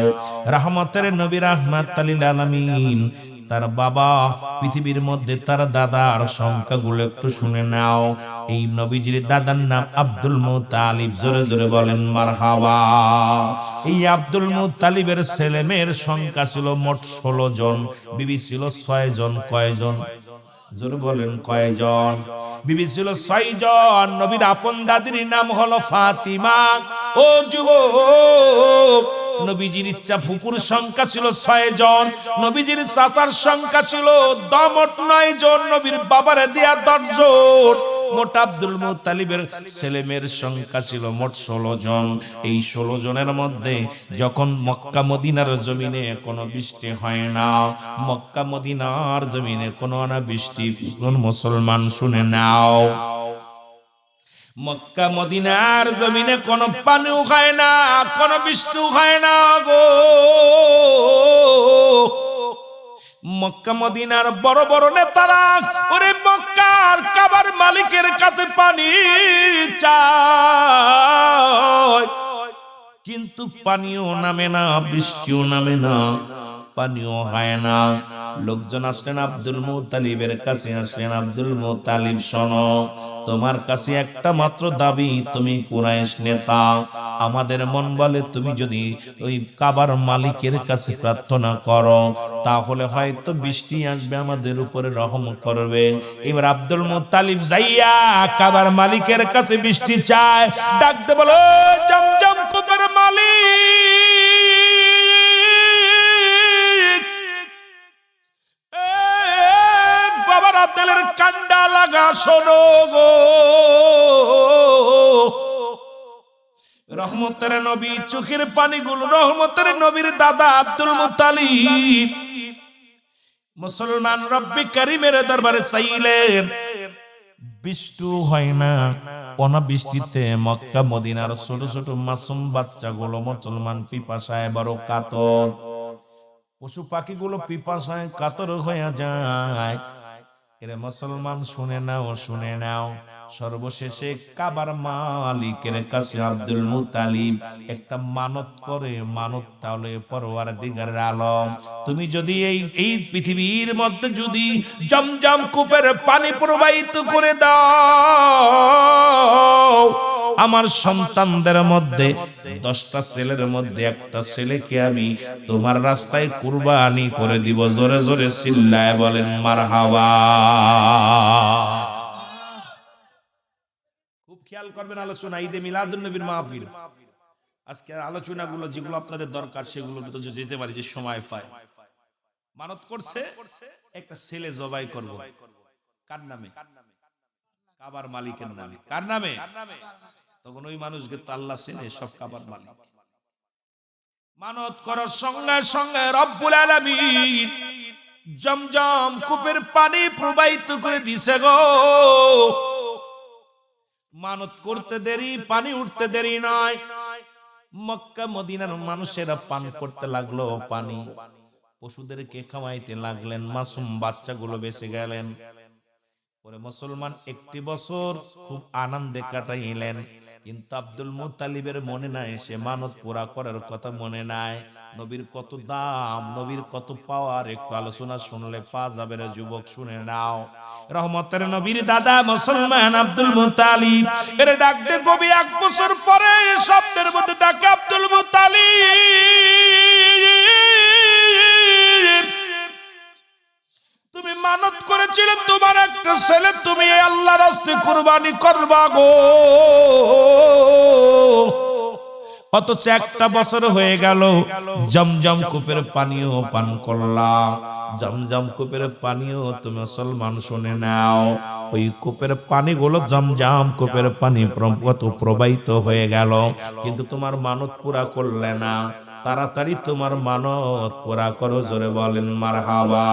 রহমতের নবী রাহমাতাল লিল আলামিন তার বাবা পৃথিবীর মধ্যে তার দাদার সংখ্যাগুলো একটু শুনে নাও এই নবীজির দাদার নাম আব্দুল মুত্তালিব জোরে জোরে বলেন মারহাবা এই আব্দুল মুত্তালিবের ছেলেমেয়ের সংখ্যা ছিল মোট 16 জন বিবি ছিল 6 জন কয়জন জোরে বলেন কয়জন বিবি ছিল 6 জন নবীর আপন দাদির নাম হলো ফাতিমা ও যুবক নবীজির ইচ্ছা ফুপুর সংখ্যা ছিল 6 জন নবীজির চাচার সংখ্যা ছিল মোট 9 জন নবীর বাবারে দেয়া 10 জন মোট আব্দুল মুত্তালিবের ছেলেমেয়ের সংখ্যা ছিল মোট 16 জন এই 16 জনের মধ্যে যখন মক্কা মদিনার জমিনে কোনো বৃষ্টি হয় না মক্কা মদিনার জমিনে কোনো না বৃষ্টি কোন মুসলমান শুনে নাও মক্কা মদিনার জমিনে কোনো পানিও হয় না কোনো বৃষ্টিও হয় না গো মক্কা মদিনার বড় বড় নেতারা ওরে মক্কার কাবার মালিকের কাছে পানি চায় কিন্তু পানিও নামে না বৃষ্টিও নামে না পানিও হয় না লোকজন আসলেন আব্দুল মুত্তালিবের কাছে আসলেন আব্দুল মুত্তালিব শোনো তোমার কাছে একটা মাত্র দাবি তুমি কুরাইশ নেতা আমাদের মন বলে তুমি যদি ওই কাবার মালিকের কাছে প্রার্থনা করো তাহলে হয়তো বৃষ্টি আসবে আমাদের উপরে রহম করবে এবার আব্দুল মুত্তালিব যাইয়া কাবার মালিকের কাছে বৃষ্টি চায় ডাকতে বলো জমজম কূপের মালিক বাবারা তেলের কান্ডা লাগা শোনো গো রহমত রহমতের নবী চোখের পানিগুলো রহমতের নবীর দাদা আব্দুল মুত্তালিব মুসলমান রব্বি কারীমের দরবারে চাইলেন। বৃষ্টি হয় না, অনাবৃষ্টিতে মক্কা মদিনার ছোট ছোট মাসুম বাচ্চাগুলো মুসলমান পিপাসায় বড় কাতর, পশু পাখিগুলো পিপাসায় কাতর হয়ে যায়। এরে মুসলমান শুনে নাও, শুনে নাও, সর্বশেষে কাবার মালিকের কাছে আব্দুল মুত্তালিব একটা মানত করে। মানতটা হলো পরওয়ারদিগারের আলম, তুমি যদি এই পৃথিবীর মধ্যে যদি জমজম কূপের পানি প্রবাহিত করে দাও, আমার সন্তানদের মধ্যে 10টা ছেলের মধ্যে একটা ছেলেকে আমি তোমার রাস্তায় কুরবানি করে দিব। জোরে জোরে চিল্লায় বলেন মারহাবা। খুব খেয়াল করবেন আলোচনা, ঈদে মিলাদুন নবীর মাহফিল। আজকে আলোচনাগুলো যেগুলো আপনাদের দরকার সেগুলো তো যেতে পারি যে সময় পায়। মানত করছে একটা ছেলে জবাই করব, কার নামে? কাবার মালিকের নামে। কার নামে? তখন ওই মানুষকে তো আল্লাহ চেনে, সব কাবার মালিক। মানত করার সঙ্গে সঙ্গে রব্বুল আলামিন জমজম কূপের পানি প্রবাহিত করে দিছে গো। মানত করতে দেরি, পানি উঠতে দেরি নয়। মক্কা মদিনার মানুষেরা পান করতে লাগলো পানি, পশুদেরকে খাওয়াইতে লাগলেন, মাসুম বাচ্চাগুলো বেঁচে গেলেন। পরে মুসলমান 1 বছর খুব আনন্দে কাটাইলেন, কিন্তু আব্দুল মুত্তালিবের মনে নাই, সে মানত পুরা করার কথা মনে নাই। নবীর কত দাম, নবীর কত পাওয়ার, একটু আলোচনা শুনলে পা যাবে রে যুবক, শুনে নাও। রহমতের নবীর দাদা মুসলমান আব্দুল মুত্তালিব এর ডাকতে কবি 1 বছর পরে শব্দের মধ্যে ডাকে আব্দুল মুত্তালিব, তুমি মানত করেছিলে তোমার একটা ছেলে তুমি আল্লাহর রাস্তায় কুরবানি করবা গো, অথচ 1টা বছর হয়ে গেল জমজম কূপের পানিও পান করলাম। জমজম কূপের পানিও তুমি মুসলমান শুনে নাও, ওই কূপের পানিগুলো জমজম কূপের পানি প্রবাহিত হয়ে গেল, কিন্তু তোমার মানত পুরা করলে না। তাড়াতাড়ি তোমার মানত পুরা করো, জোরে বলেন মারহাবা।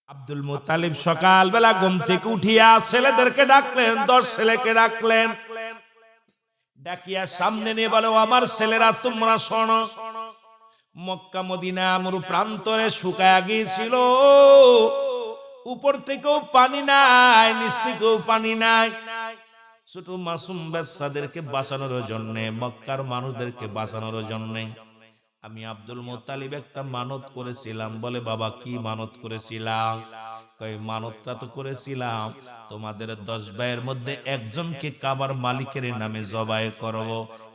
আব্দুল মুত্তালিব সকালবেলা ঘুম থেকে উঠিয়া ছেলেদেরকে ডাকলেন, 10 ছেলেকে ডাকলেন, ডাকিয়া সামনে নিয়ে বলে, আমার ছেলেরা তোমরা শোনো, মক্কা মদিনা মরু প্রান্তরে শুকায়া গিয়েছিল, উপর থেকেও পানি নাই, নিচ থেকেও পানি নাই। ছোট মাসুম বাচ্চাদেরকে বাঁচানোর জন্য, মক্কার মানুষদেরকে বাঁচানোর জন্য আমি আব্দুল মুত্তালিব একটা মানত করেছিলাম। বলে বাবা কি মানত করেছিলাম? কই মানতটা তো করেছিলাম তোমাদের 10 ভাইয়ের মধ্যে একজনকে কাবার মালিকের নামে জবাই করব।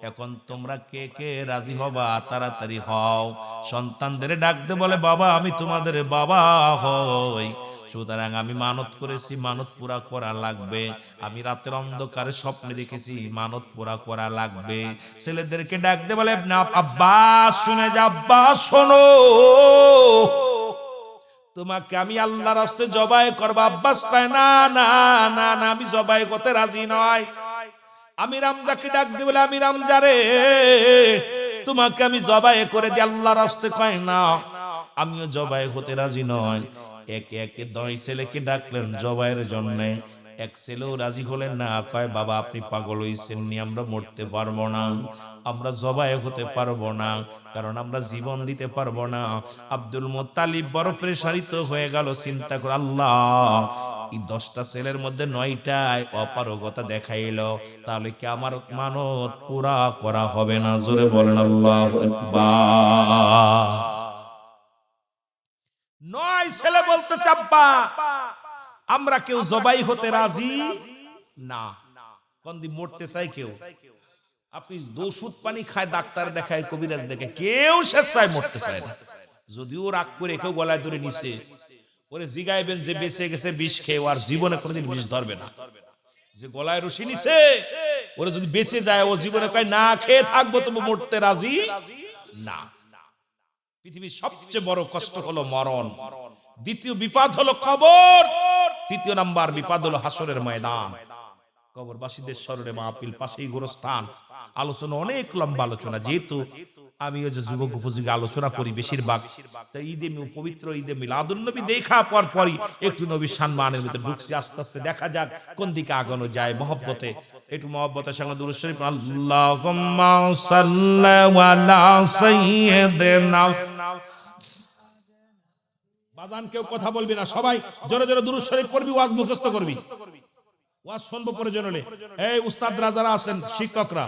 এখন তোমরা কে কে রাজি হবা? তাড়াতাড়ি হও। সন্তানদের ডাকতে বলে বাবা আমি তোমাদের বাবা হই, সুতরাং আমি মানত করেছি, মানত পুরা করা লাগবে। আমি রাতের অন্ধকারে স্বপ্নে দেখেছি, মানত পুরা করা লাগবে। ছেলেদেরকে ডাকতে বলে আব্বাস শুনে যা, আব্বাস শোনো, তোমাকে আমি আল্লাহর রাস্তায় জবাই করব। আব্বাস কয় না না না না, আমি জবাই করতে রাজি নয়। আমি রামজাকে ডাক দি বলে আমি রামজা রে, তোমাকে আমি জবাই করে দিই আল্লাহর রাস্তায়। কয় না, আমিও জবাই হতে রাজি নয়। একে একে 2 ছেলেকে ডাকলেন জবাইয়ের জন্য। এক ছেলেও রাজি হলেন না। কয় বাবা আপনি পাগল হইছেন নি, আমরা মরতে পারবো না, আমরা জবাই হতে পারবো না, কারণ আমরা জীবন দিতে পারবো না। আব্দুল মুত্তালিব বড় প্রেসারিত হয়ে গেল, চিন্তা করে আল্লাহ এই 10টা ছেলের মধ্যে 9টায় অপারগতা দেখাইলো, তাহলে কি আমার মানত পুরা করা হবে না? জোরে বলেন আল্লাহু আকবার। 9 ছেলে বলতে চাপ্পা আমরা কেউ জবাই হতে রাজি না। কোনদি মরতে চাই কেউ? আপনি ওষুধ পানি খায়, ডাক্তার দেখায়, কবিরাজ দেখে, কেউ স্বেচ্ছায় মরতে চায় না। যদিও রাগ করে কেউ গলায় ধরে নিছে, ওরে জিগাইবেন যে বেঁচে গেছে বিষ খেয়ে, আর জীবনে কোনোদিন বিষ ধরবে না। যে গলায় রশি নিছে ওরে যদি বেঁচে যায়, ও জীবনে কয় না খেয়ে থাকবো, তবু মরতে রাজি না। পৃথিবীর সবচেয়ে বড় কষ্ট হলো মরণ, দ্বিতীয় বিপদ হলো কবর, তৃতীয় নাম্বার বিপদ হলো হাসরের ময়দান। কবরবাসীদের স্মরণে মাহফিল, পাশেই গোরস্থান। আলোচনা অনেক লম্বা আলোচনা, যেহেতু আমি ওই যে যুবক উপযোগী আলোচনা করি বেশিরভাগ, তাই পবিত্র ঈদে মিলাদুন্নবী দেখা পর পরই একটু নবীর সম্মানের ভিতরে ঢুকছি। আস্তে আস্তে দেখা যাক কোন দিকে আগানো যায়। মহব্বতে একটু মহব্বতের সঙ্গে দুরূদ শরীফ, আল্লাহুম্মা সাল্লি আলা সাইয়্যিদিনা। বাদান কেউ কথা বলবি না, সবাই জোরে জোরে দুরূদ শরীফ পড়বি, ওয়াজ মুখস্থ করবি। ওয়াজ শুনবো প্রয়োজন হলে। এই উস্তাদরা যারা আছেন, শিক্ষকরা,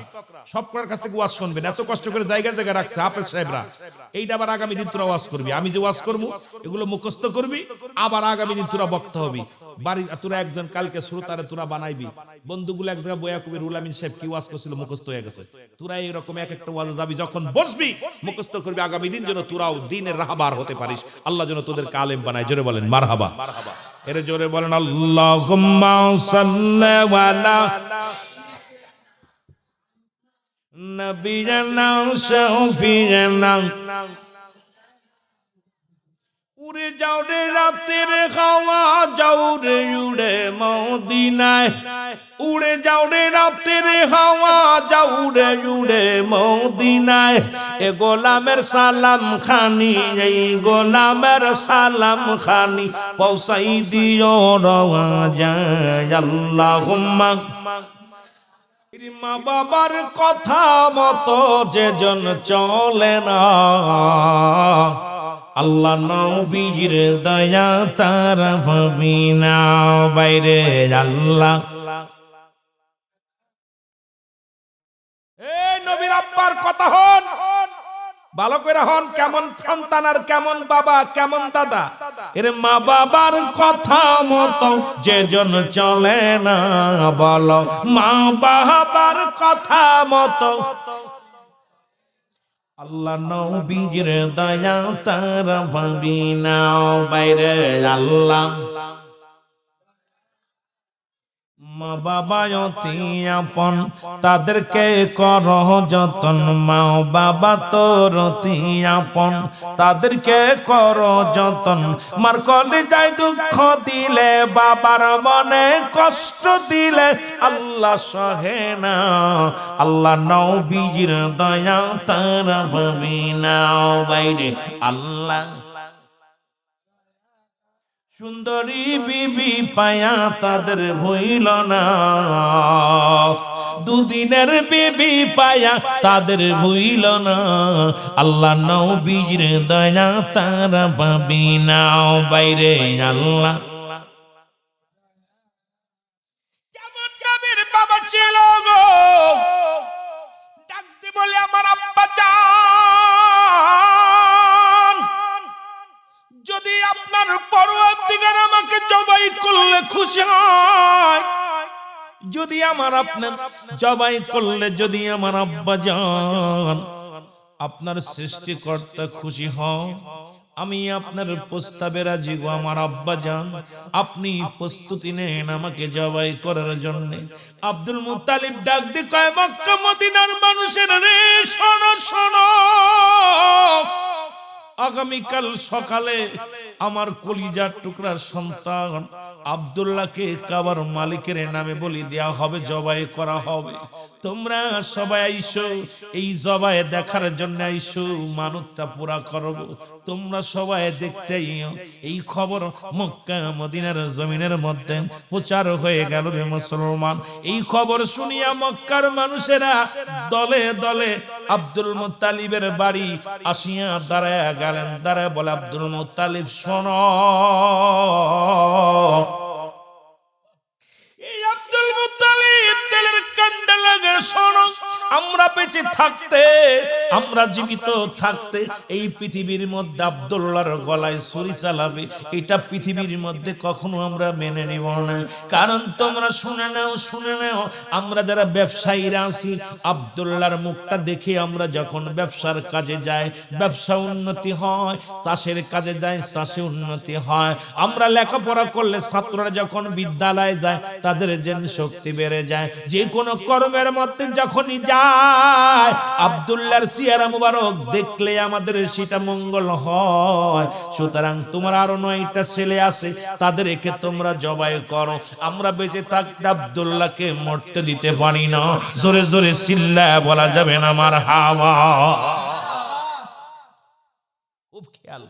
সবকটার কাছ থেকে ওয়াজ শুনবেন। এত কষ্ট করে জায়গা জায়গা রাখছে হাফেজ সাহেবরা, এইটা আবার আগামী দিন তোরা ওয়াজ করবি। আমি যে ওয়াজ করবো এগুলো মুখস্থ করবি, আবার আগামী দিন তোরা বক্তা হবি। বাড়ি তোরা একজন কালকে শ্রোতারে তোরা বানাইবি, বন্ধুগুলো এক জায়গায় বয়া কবির রুহুল আমিন সাহেব কি ওয়াজ করছিল মুখস্থ হয়ে গেছে। তোরা এইরকম এক একটা ওয়াজে যাবি, যখন বসবি মুখস্থ করবি। আগামী দিন যেন তোরাও দিনের রাহবার হতে পারিস। আল্লাহ যেন তোদেরকে আলেম বানায়। জোরে বলেন মারহাবা। এর জোরে বলেন আল্লাহুম্মা সাল্লি আলা নবিয়িনা শাফিয়িনা। উড়ে যাও রে রাতের হাওয়া, যাও রে উড়ে মদিনায়। উড়ে যাও রে রাতের হাওয়া, যাও রে উড়ে মদিনায়। এ গোলামের সালাম খানি, এই গোলামের সালাম খানি পৌঁছাই দিও রওয়াজায়। আল্লাহুম্মা। মা বাবার কথা মতো যে জন চলে না, আল্লাহ নবীর দয়া তার পাবি না বাইরে। আল্লাহ এই নবীর আব্বার কথা হন, ভালো করে হন। কেমন সন্তান আর কেমন বাবা, কেমন দাদা। এর মা বাবার কথা মতো যে জন চলে না, বলো মা বাবার কথা মতো আল্লাহ নবীর দয়া তার পাবি না বাইরে। আল্লাহ মা বাবা অতি আপন, তাদেরকে করো যতন। মা বাবা তোর অতি আপন, তাদেরকে করো যতন। মার কলিজায় দুঃখ দিলে, বাবার মনে কষ্ট দিলে আল্লাহ সহে না। আল্লাহ নবীর দয়া তার পাবি না বাইরে। আল্লাহ সুন্দরী বিবি পায়া তাদের ভুইল না, দুদিনের বিবি পায়া তাদের ভুইল না। আল্লাহ নবীর দয়া তারা পাবি না বাইরে। আল্লাহ কেমন নবীর বাবা ছিল গো, ডাকতে বলে আমার আব্বা জান, যদি আপনার পরওয়ারদিগার আমাকে জবাই করলে খুশি হয়, যদি আমার আপনার জবাই করলে, যদি আমার আব্বা জান আপনার সৃষ্টিকর্তা খুশি হন, আমি আপনার প্রস্তাবে রাজি গো আমার আব্বা জান। আপনি প্রস্তুতি নেন আমাকে জবাই করার জন্য। আব্দুল মুত্তালিব ডাক দিয়ে কয়, মক্কা মদিনার মানুষের রে শোনো শোনো, আগামীকাল সকালে আমার কলিজার টুকরার সন্তান আব্দুল্লাহকে কাবার মালিকের নামে বলি দেয়া হবে, জবাই করা হবে। তোমরা সবাই আইসো, এই জবাই দেখার জন্য আইসো, মানতটা পুরা করব। তোমরা সবাই দেখতে এই খবর মক্কা মদিনার জমিনের মধ্যে প্রচার হয়ে গেল রে মুসলমান। এই খবর শুনিয়া মক্কার মানুষেরা দলে দলে আব্দুল মুত্তালিবের বাড়ি আসিয়া দাঁড়ায় গেলেন। দাঁড়ায় বলে, আব্দুল মুত্তালিব শোনো, আব্দুল মুত্তালিব তেলের কান্ডা লাগে, শোনো, আমরা বেঁচে থাকতে, আমরা জীবিত থাকতে এই পৃথিবীর মধ্যে আব্দুল্লাহর গলায় ছুরি চালাবে, এটা পৃথিবীর মধ্যে কখনো আমরা মেনে নেব না। কারণ তোমরা শুনে নাও, শুনে নাও, আমরা যারা ব্যবসায়ীরা আছি, আব্দুল্লাহর মুখটা দেখে আমরা যখন ব্যবসার কাজে যাই, ব্যবসা উন্নতি হয়, চাষের কাজে যাই, চাষে উন্নতি হয়। আমরা লেখাপড়া করলে ছাত্ররা যখন বিদ্যালয়ে যায়, তাদের জেন শক্তি বেড়ে যায়। যে কোনো কর্মের মধ্যে যখনই যায়, আব্দুল্লাহর সিয়ারা মুবারক দেখলে আমাদের সেটা মঙ্গল হয়। সুতরাং তোমার আরো 9টা ছেলে আছে, তাদেরকে তোমরা জবাই করো। আমরা বেঁচে থাকতে আব্দুল্লাহকে মরতে দিতে পারি না। জোরে জোরে চিল্লায়া বলা যাবে না মারহাবা। খুব খেয়াল।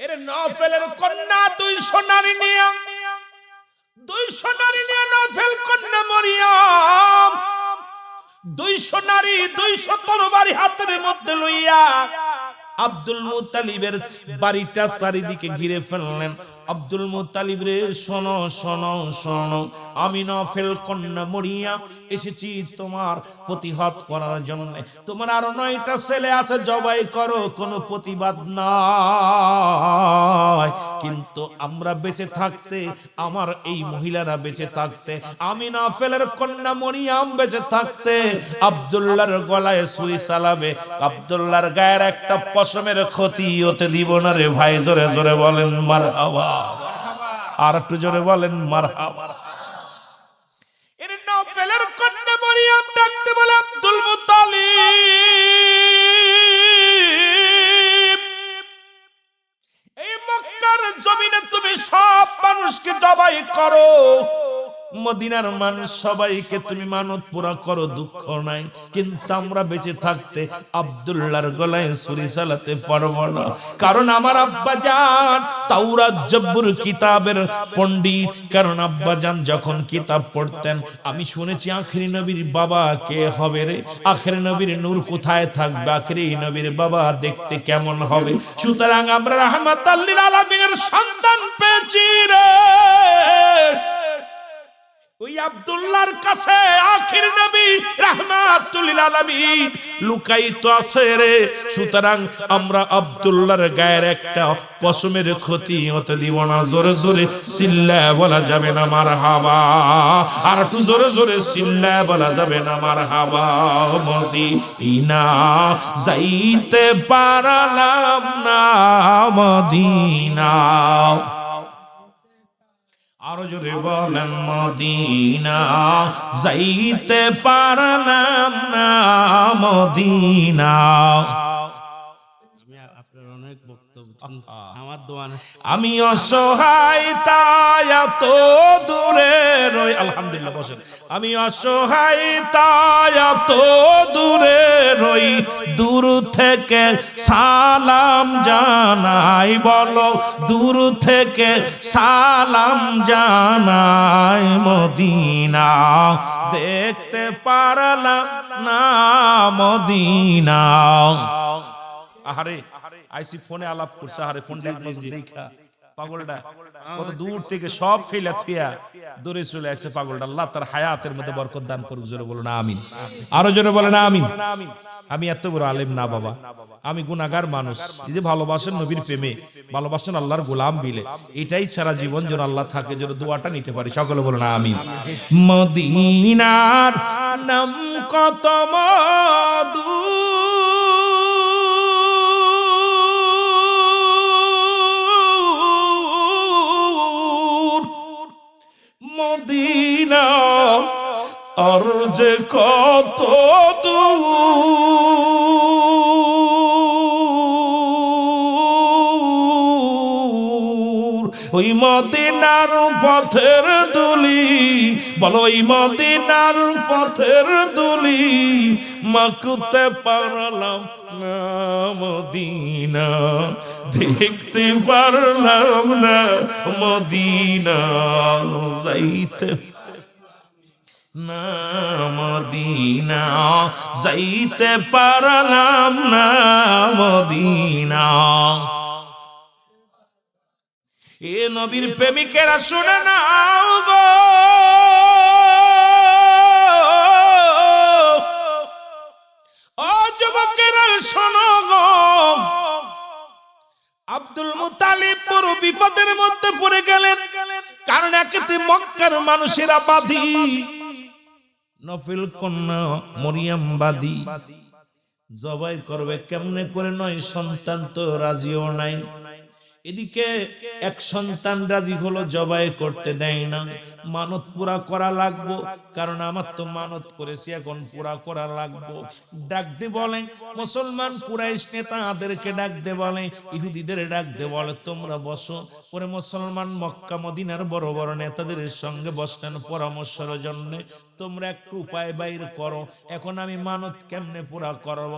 এর নফলের কন্যা 200 নারী নিয়ে নফল কন্যা মরিয়ম 200 নারী 200 তরবারি হাতের মধ্যে লইয়া আব্দুল মুত্তালিবের বাড়িটা চারিদিকে ঘিরে ফেললেন। আব্দুল মুত্তালিব রে শোনো শোনো শোনো, আমি নফল কন্যা মরিয়ম এসেছি তোমার প্রতিহত করার জন্য। তোমার আরো 9টা ছেলে আছে, জবাই করো, কোনো প্রতিবাদ নাই। কিন্তু আমরা বেঁচে থাকতে, আমার এই মহিলারা বেঁচে থাকতে, আমি নফলের কন্যা মরিয়ম বেঁচে থাকতে আব্দুল্লাহর গলায় সুই চালাবে, আব্দুল্লাহর গায়ের একটা পশমের ক্ষতি হতে দিব না রে ভাই। জোরে জোরে বলেন মারহাবা। আর একটু জোরে বলেন মারহাবা। এর নফলের কন্যা মরিয়ম ডাকতে বলে আব্দুল মুত্তালিব, এই মক্কার জমিনে তুমি সব মানুষকে জবাই করো, মদিনার মানুষ সবাইকে তুমি মানত পুরা করো, দুঃখ নাই। কিন্তু আমরা বেঁচে থাকতে আব্দুল্লাহর গলায় ছুরি চালাতে পারবো না, কারণ আমার আব্বাজান তাওরাত জব্বুর কিতাবের পণ্ডিত। কারণ আব্বাজান যখন কিতাব পড়তেন, আমি শুনেছি আখিরি নবীর বাবা কে হবে রে, আখিরি নবীর নূর কোথায় থাকবে, আখিরি নবীর বাবা দেখতে কেমন হবে। সুতরাং আমরা রাহমাতাল লিল আলামিনের সন্তান পেয়েছি রে। ওই আব্দুল্লাহর কাছে আখির নবী রাহমাতুল লিল আলামিন লুকায়িত আছে রে। সুতরাং আমরা আব্দুল্লাহর গায়ের একটা পশমের ক্ষতি হতে দিব না। জোরে জোরে চিল্লায়া বলা যাবে না মারহাবা। আর একটু জোরে জোরে চিল্লায়া বলা যাবে না মারহাবা। মদিনা যাইতে পারলাম না, মদিনা। আরো জোরে বলেন মদিনা যাইতে পারলাম না, মদিনা। আপনার অনেক বক্তব্য, আমার দোয়া না। আমি অসহায় তাই এত দূরে রই। আলহামদুলিল্লাহ বসেন। আমি অসহায় তাই এত দূরে রই, দূর থেকে সালাম জানাই, বলো দূর থেকে সালাম জানাই। মদিনা দেখতে পারলাম না, মদিনা। আহারে আইসি ফোনে আলাপ করছে, আহারে ফোনটা দেখা পাগলটা কত দূর থেকে সব ফেলা থুয়া দূরে চলে আসছে পাগলটা। আল্লাহ তার হায়াতের মধ্যে বরকত দান করুক। জোরে বলো না আমিন। আরো জোরে বলে না আমিন। আমি এত বড় আলেম না বাবা, আমি গুনাহগার মানুষ। এই যে ভালোবাসেন নবীর প্রেমে, ভালোবাসেন আল্লাহর গোলাম বিলে, এটাই সারা জীবন যেন আল্লাহ থাকে, যেন দোয়াটা নিতে পারি। সকলে বলো না আমিন। মদিনার নাম কত মধু, মদিনা আর যে কত দূর, ওই মদিনার পথের দুলি, বলো ওই মদিনার পথের দুলি মাকুতে পারলাম না, মদিনা দেখতে পারলাম না, মদিনা যাইতে না, মদিনা যাইতে পারলাম না, মদিনা। এ নবীর প্রেমিকেরা শুনে নাও গো, ও যুবকেরা শোনো গো, আব্দুল মুত্তালিব বড় বিপদের মধ্যে পড়ে গেলেন। কারণ একেতে মক্কার মানুষেরা বাদী, নফল কন্যা মরিয়ম বাদী, জবাই করবে কেমনে করে, 9 সন্তান তো রাজিও নাই। এদিকে এক সন্তান রাজি হলো, জবাই করতে দেয় না। মানত পুরা করা লাগবো, কারণ আমার তো মানত করেছি, এখন পুরা করা লাগবো। ডাক দে বলে মুসলমান কুরাইশ নেতাদেরকে ডাক দে বলে, ইহুদিদের ডাক দে বলে তোমরা বসো। পরে মুসলমান মক্কা মদিনার বড় বড় নেতাদের সঙ্গে বসলেন পরামর্শের জন্য। তোমরা একটু উপায় বাইর করো, এখন আমি মানত কেমনে পুরা করব?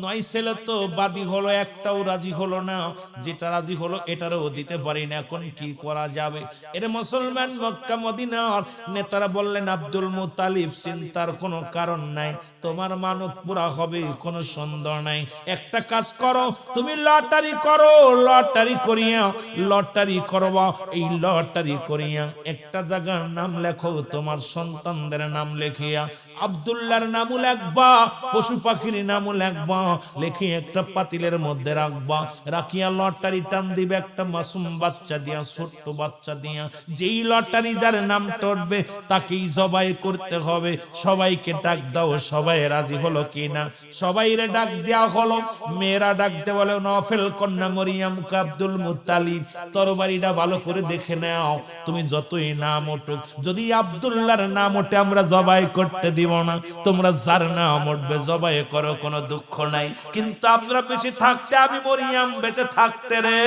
9 ছেলে তো বাদী হলো, একটাও রাজি হলো না, যেটা রাজি হলো এটারও দিতে পারি না, এখন কি করা যাবে? এর মুসলমান মক্কা মদিনার নেতারা বললেন আব্দুল মুত্তালিব চিন্তার কোনো কারণ নাই, তোমার মানত পুরা হবে, কোনো সন্দেহ নাই। একটা কাজ করো, তুমি লটারি করো, লটারি করিয়া লটারি করবা, এই লটারি করিয়া একটা জায়গার নাম লেখো, তোমার সন্তানদের নাম লেখিয়া আব্দুল্লাহর নামও লেখবা, পশু পাখির নামও লেখবা, লেখে একটা পাতিলের মধ্যে রাখবা, রাখিয়া লটারি টান দিবে একটা মাসুম বাচ্চা দিয়া, ছোট্ট বাচ্চা দিয়া। যেই লটারি যার নাম টটবে তাকেই জবাই করতে হবে। সবাইকে ডাক দাও, সবাই রাজি হলো কিনা? সবাইরে ডাক দেয়া হলো। মেয়েরা ডাকতে বলে নফেল কন্যা মরিয়াম আব্দুল মুত্তালিব, তরবারিটা ভালো করে দেখে নাও, তুমি যতই নাম ওঠুক, যদি আব্দুল্লাহর নাম ওঠে আমরা জবাই করতে দিব না, তোমরা যার নাম উঠবে জবাই করো, কোনো দুঃখ নাই। কিন্তু আমরা বেঁচে থাকতে, আমি মরিয়াম বেঁচে থাকতে রে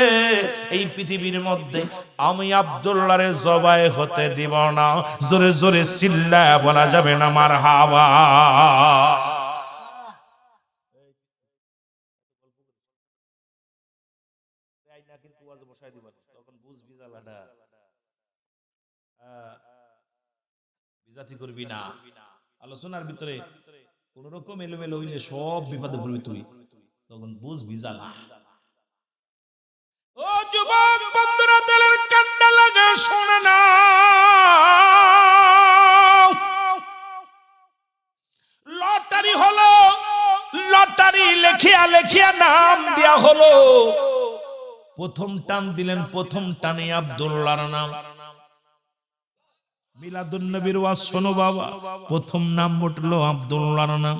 এই পৃথিবীর মধ্যে আমি আব্দুল্লাহরে জবাই হতে দিব না। জোরে জোরে চিল্লায় বলা যাবে না মারহাবা। বিজাতি করবি না, আলোচনার ভিতরে কোন রকম এলোমেলো হইলে সব বিপদে পড়বি তুই, তখন বুঝবি জ্বালা। ও যুবক বন্ধুরা, দিলের কান্না লাগা শোনে না, লটারি হলো, লটারি লেখিয়া লেখিয়া নাম দেয়া হলো। প্রথম টান দিলেন, প্রথম টানে আব্দুল্লাহর নাম। মিলাদুন নবীর ওয়াজ শোনো বাবা, প্রথম নাম উঠলো আব্দুল্লাহর নাম।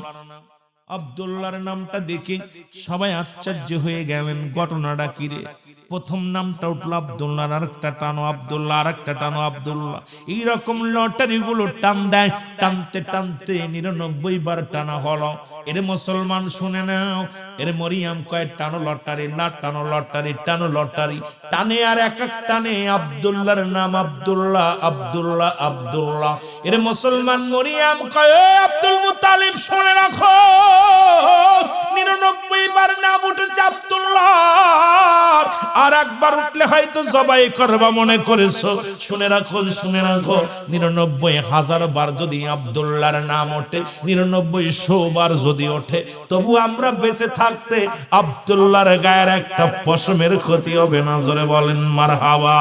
আব্দুল্লাহর নামটা দেখে সবাই আশ্চর্য হয়ে গেলেন, ঘটনাটা কি রে? প্রথম নামটা উঠলো আব্দুল্লাহ, আরেকটা টানো আব্দুল্লাহ, আরেকটা টানো আব্দুল্লাহ। এইরকম লটারি গুলো টান দেয়, টানতে টানতে 99 বার টানা হলো। এর মুসলমান শুনে নাও, এর মরিয়াম কয় টানো লটারি, না টানো লটারি, টানো লটারি, টানে আর এক এক টানে আব্দুল্লাহর নাম, আব্দুল্লাহ আব্দুল্লাহ আব্দুল্লাহ। এর মুসলমান মরিয়াম কয় আব্দুল মুত্তালিব শুনে রাখো, 99 বার নাম উঠেছে আব্দুল্লাহ, আর একবার উঠলে হয়তো জবাই করবা মনে করেছো। শুনে রাখো, শুনে রাখো, 99,000 বার যদি আব্দুল্লাহর নাম ওঠে, 9900 বার যদি ওঠে, তবু আমরা বেঁচে থাকতে আব্দুল্লাহর গায়ের একটা পশমের ক্ষতি হবে না। জোরে বলেন মারহাবা।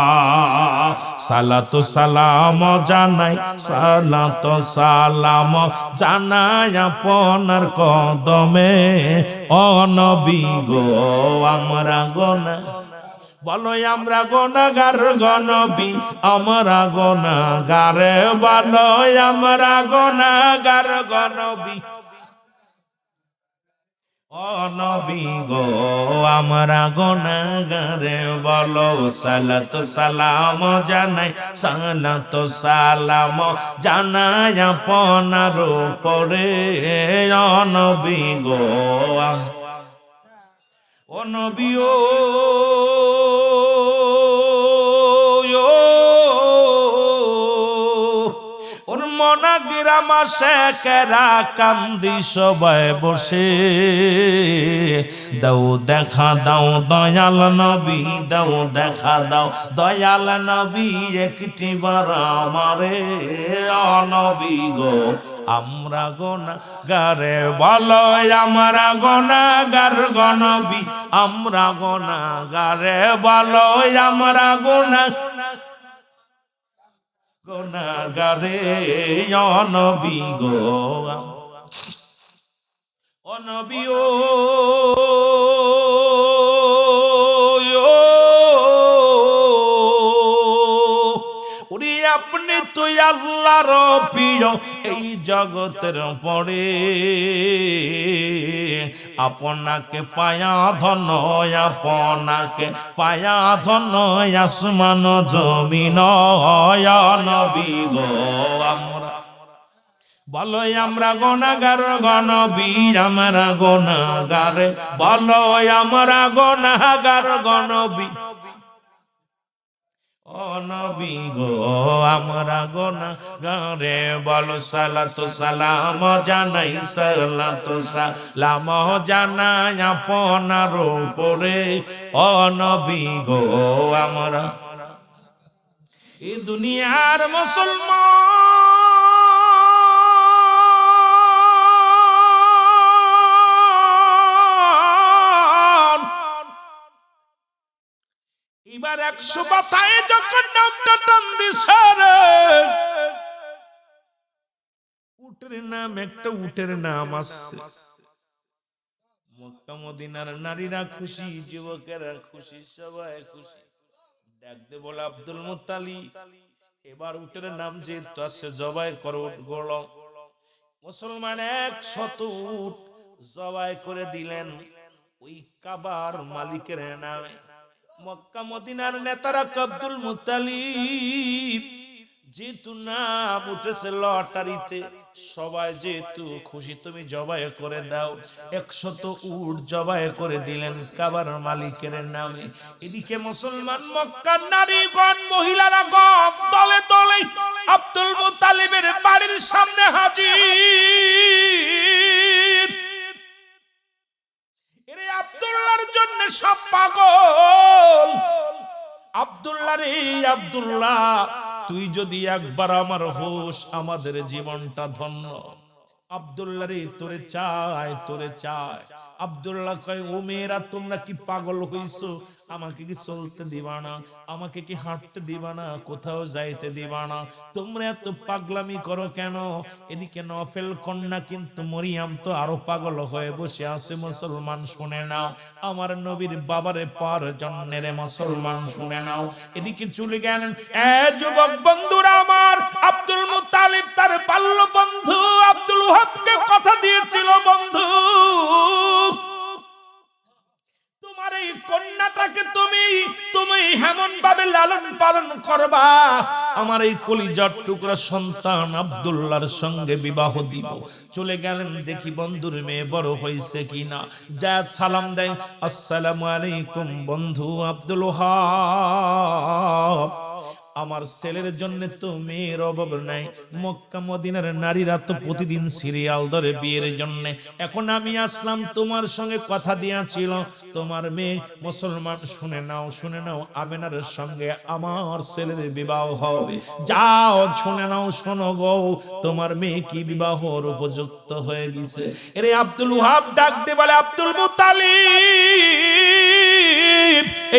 সালাতু সালাম জানাই, সালাতু সালাম জানাই আপনার কদমে, ও নবী গো আমরা গোনা, বলো আমরা গোনাগার গো নবী, আমরা গোনাগার, বলো আমরা গোনাগার গো নবী, ও নবী গো আমরা গোনাগার, বলো সালাতু সালাম জানাই, সালাতু সালাম জানাই আপনার উপরে, ও নবী গো, ও নবী ও ওর মনাগিরা মাসে কেরা কান্দি সবাই বসে, দাও দেখা দাও দয়াল নবী, দাও দেখা দাও দয়াল নবী, একটি বার আমারে, ও নবী গো আমরা গোনাগারে, বলো আমরা গোনাগার গো নবী, আমরা গোনাগারে, বলো আমরা গোনাগারে, ও নবী গো, ও নবী ও ওরে আপনি তো আল্লাহর প্রিয় এই জগতের পরে আপনাকে পায়া ধন আপনাকে পায়া ধন আসমান জমিন নবী গো আমরা বলো আমরা গুনাহগার গনবী আমরা গুনাহগার বলো আমরা গুনাহগার গনবী ও নবী গো আমরা গুনাহগারে বলো সালাতু সালাম জানাই সালাতু সালাম জানাই আপনার উপরে ও নবী গো আমরা এই দুনিয়ার মুসলমান এবার 100 বাতায় যখন নামটা টান দিছে রে উটের নাম একটা উটের নাম আছে মক্কা মদিনার নারীরা খুশি যুবকেরা খুশি সবাই খুশি ডাকতে বলে আব্দুল মুত্তালিব এবার উটের নাম যেহেতু আছে জবাই করো গোল মুসলমান 100 উট জবাই করে দিলেন ওই কাবার মালিকের নামে মক্কা মদিনার নেতারা আব্দুল মুত্তালিব যেহেতু নাম উঠেছে লটারিতে সবাই যেহেতু খুশি তুমি জবাই করে দাও 100 উট জবাই করে দিলেন কাবার মালিকের নামে এদিকে মুসলমান মক্কার নারীগণ মহিলারা গণ দলে দলে আব্দুল মুত্তালিবের বাড়ির সামনে হাজির এরে আব্দুল্লাহর জন্য সব পাগল আব্দুল্লাহ রে আব্দুল্লাহ তুই যদি একবার আমার হোস আমাদের জীবনটা ধন্য আব্দুল্লাহ রে তোরে চায় আব্দুল্লাহ কয় ও মেয়েরা তোমরা কি পাগল হইছো আমাকে কি চলতে দিবা না আমাকে কি হাঁটতে দিবা না কোথাও যাইতে দিবা না তোমরা এত পাগলামি করো কেন এদিকে নফেল কন্যা কিন্তু মরিয়াম তো আরো পাগল হয়ে বসে আছে মুসলমান শুনে নাও আমার নবীর বাবারে পার জন্মের মুসলমান শুনে নাও এদিকে চলে গেলেন এ যুবক বন্ধুরা আমার আব্দুল মুত্তালিব তার বাল্য বন্ধু আব্দুল ওয়াহাবকে কথা দিয়েছিল বন্ধু তোমার এই কন্যাটাকে তুমি এমন ভাবে লালন পালন করবা আমার এই কলিজার টুকরা সন্তান আব্দুল্লাহর সঙ্গে বিবাহ দিব চলে গেলেন দেখি বন্ধুর মেয়ে বড় হয়েছে কিনা যা সালাম দেয় আসসালামু আলাইকুম বন্ধু আব্দুল ওয়াহাব আমার ছেলের জন্য তো মেয়ের অভাব নাই মক্কা মদিনার নারীরা তো প্রতিদিন সিরিয়াল ধরে বিয়ের জন্য এখন আমি আসলাম তোমার সঙ্গে কথা দিয়েছিল তোমার মেয়ে মুসলমান শুনে নাও আমেনার সঙ্গে আমার ছেলের বিবাহ হবে যাও শুনে নাও শোনো গো তোমার মেয়ে কি বিবাহর উপযুক্ত হয়ে গেছে এরে আব্দুল ওয়াহাব ডাক দে বলে আব্দুল মুত্তালিব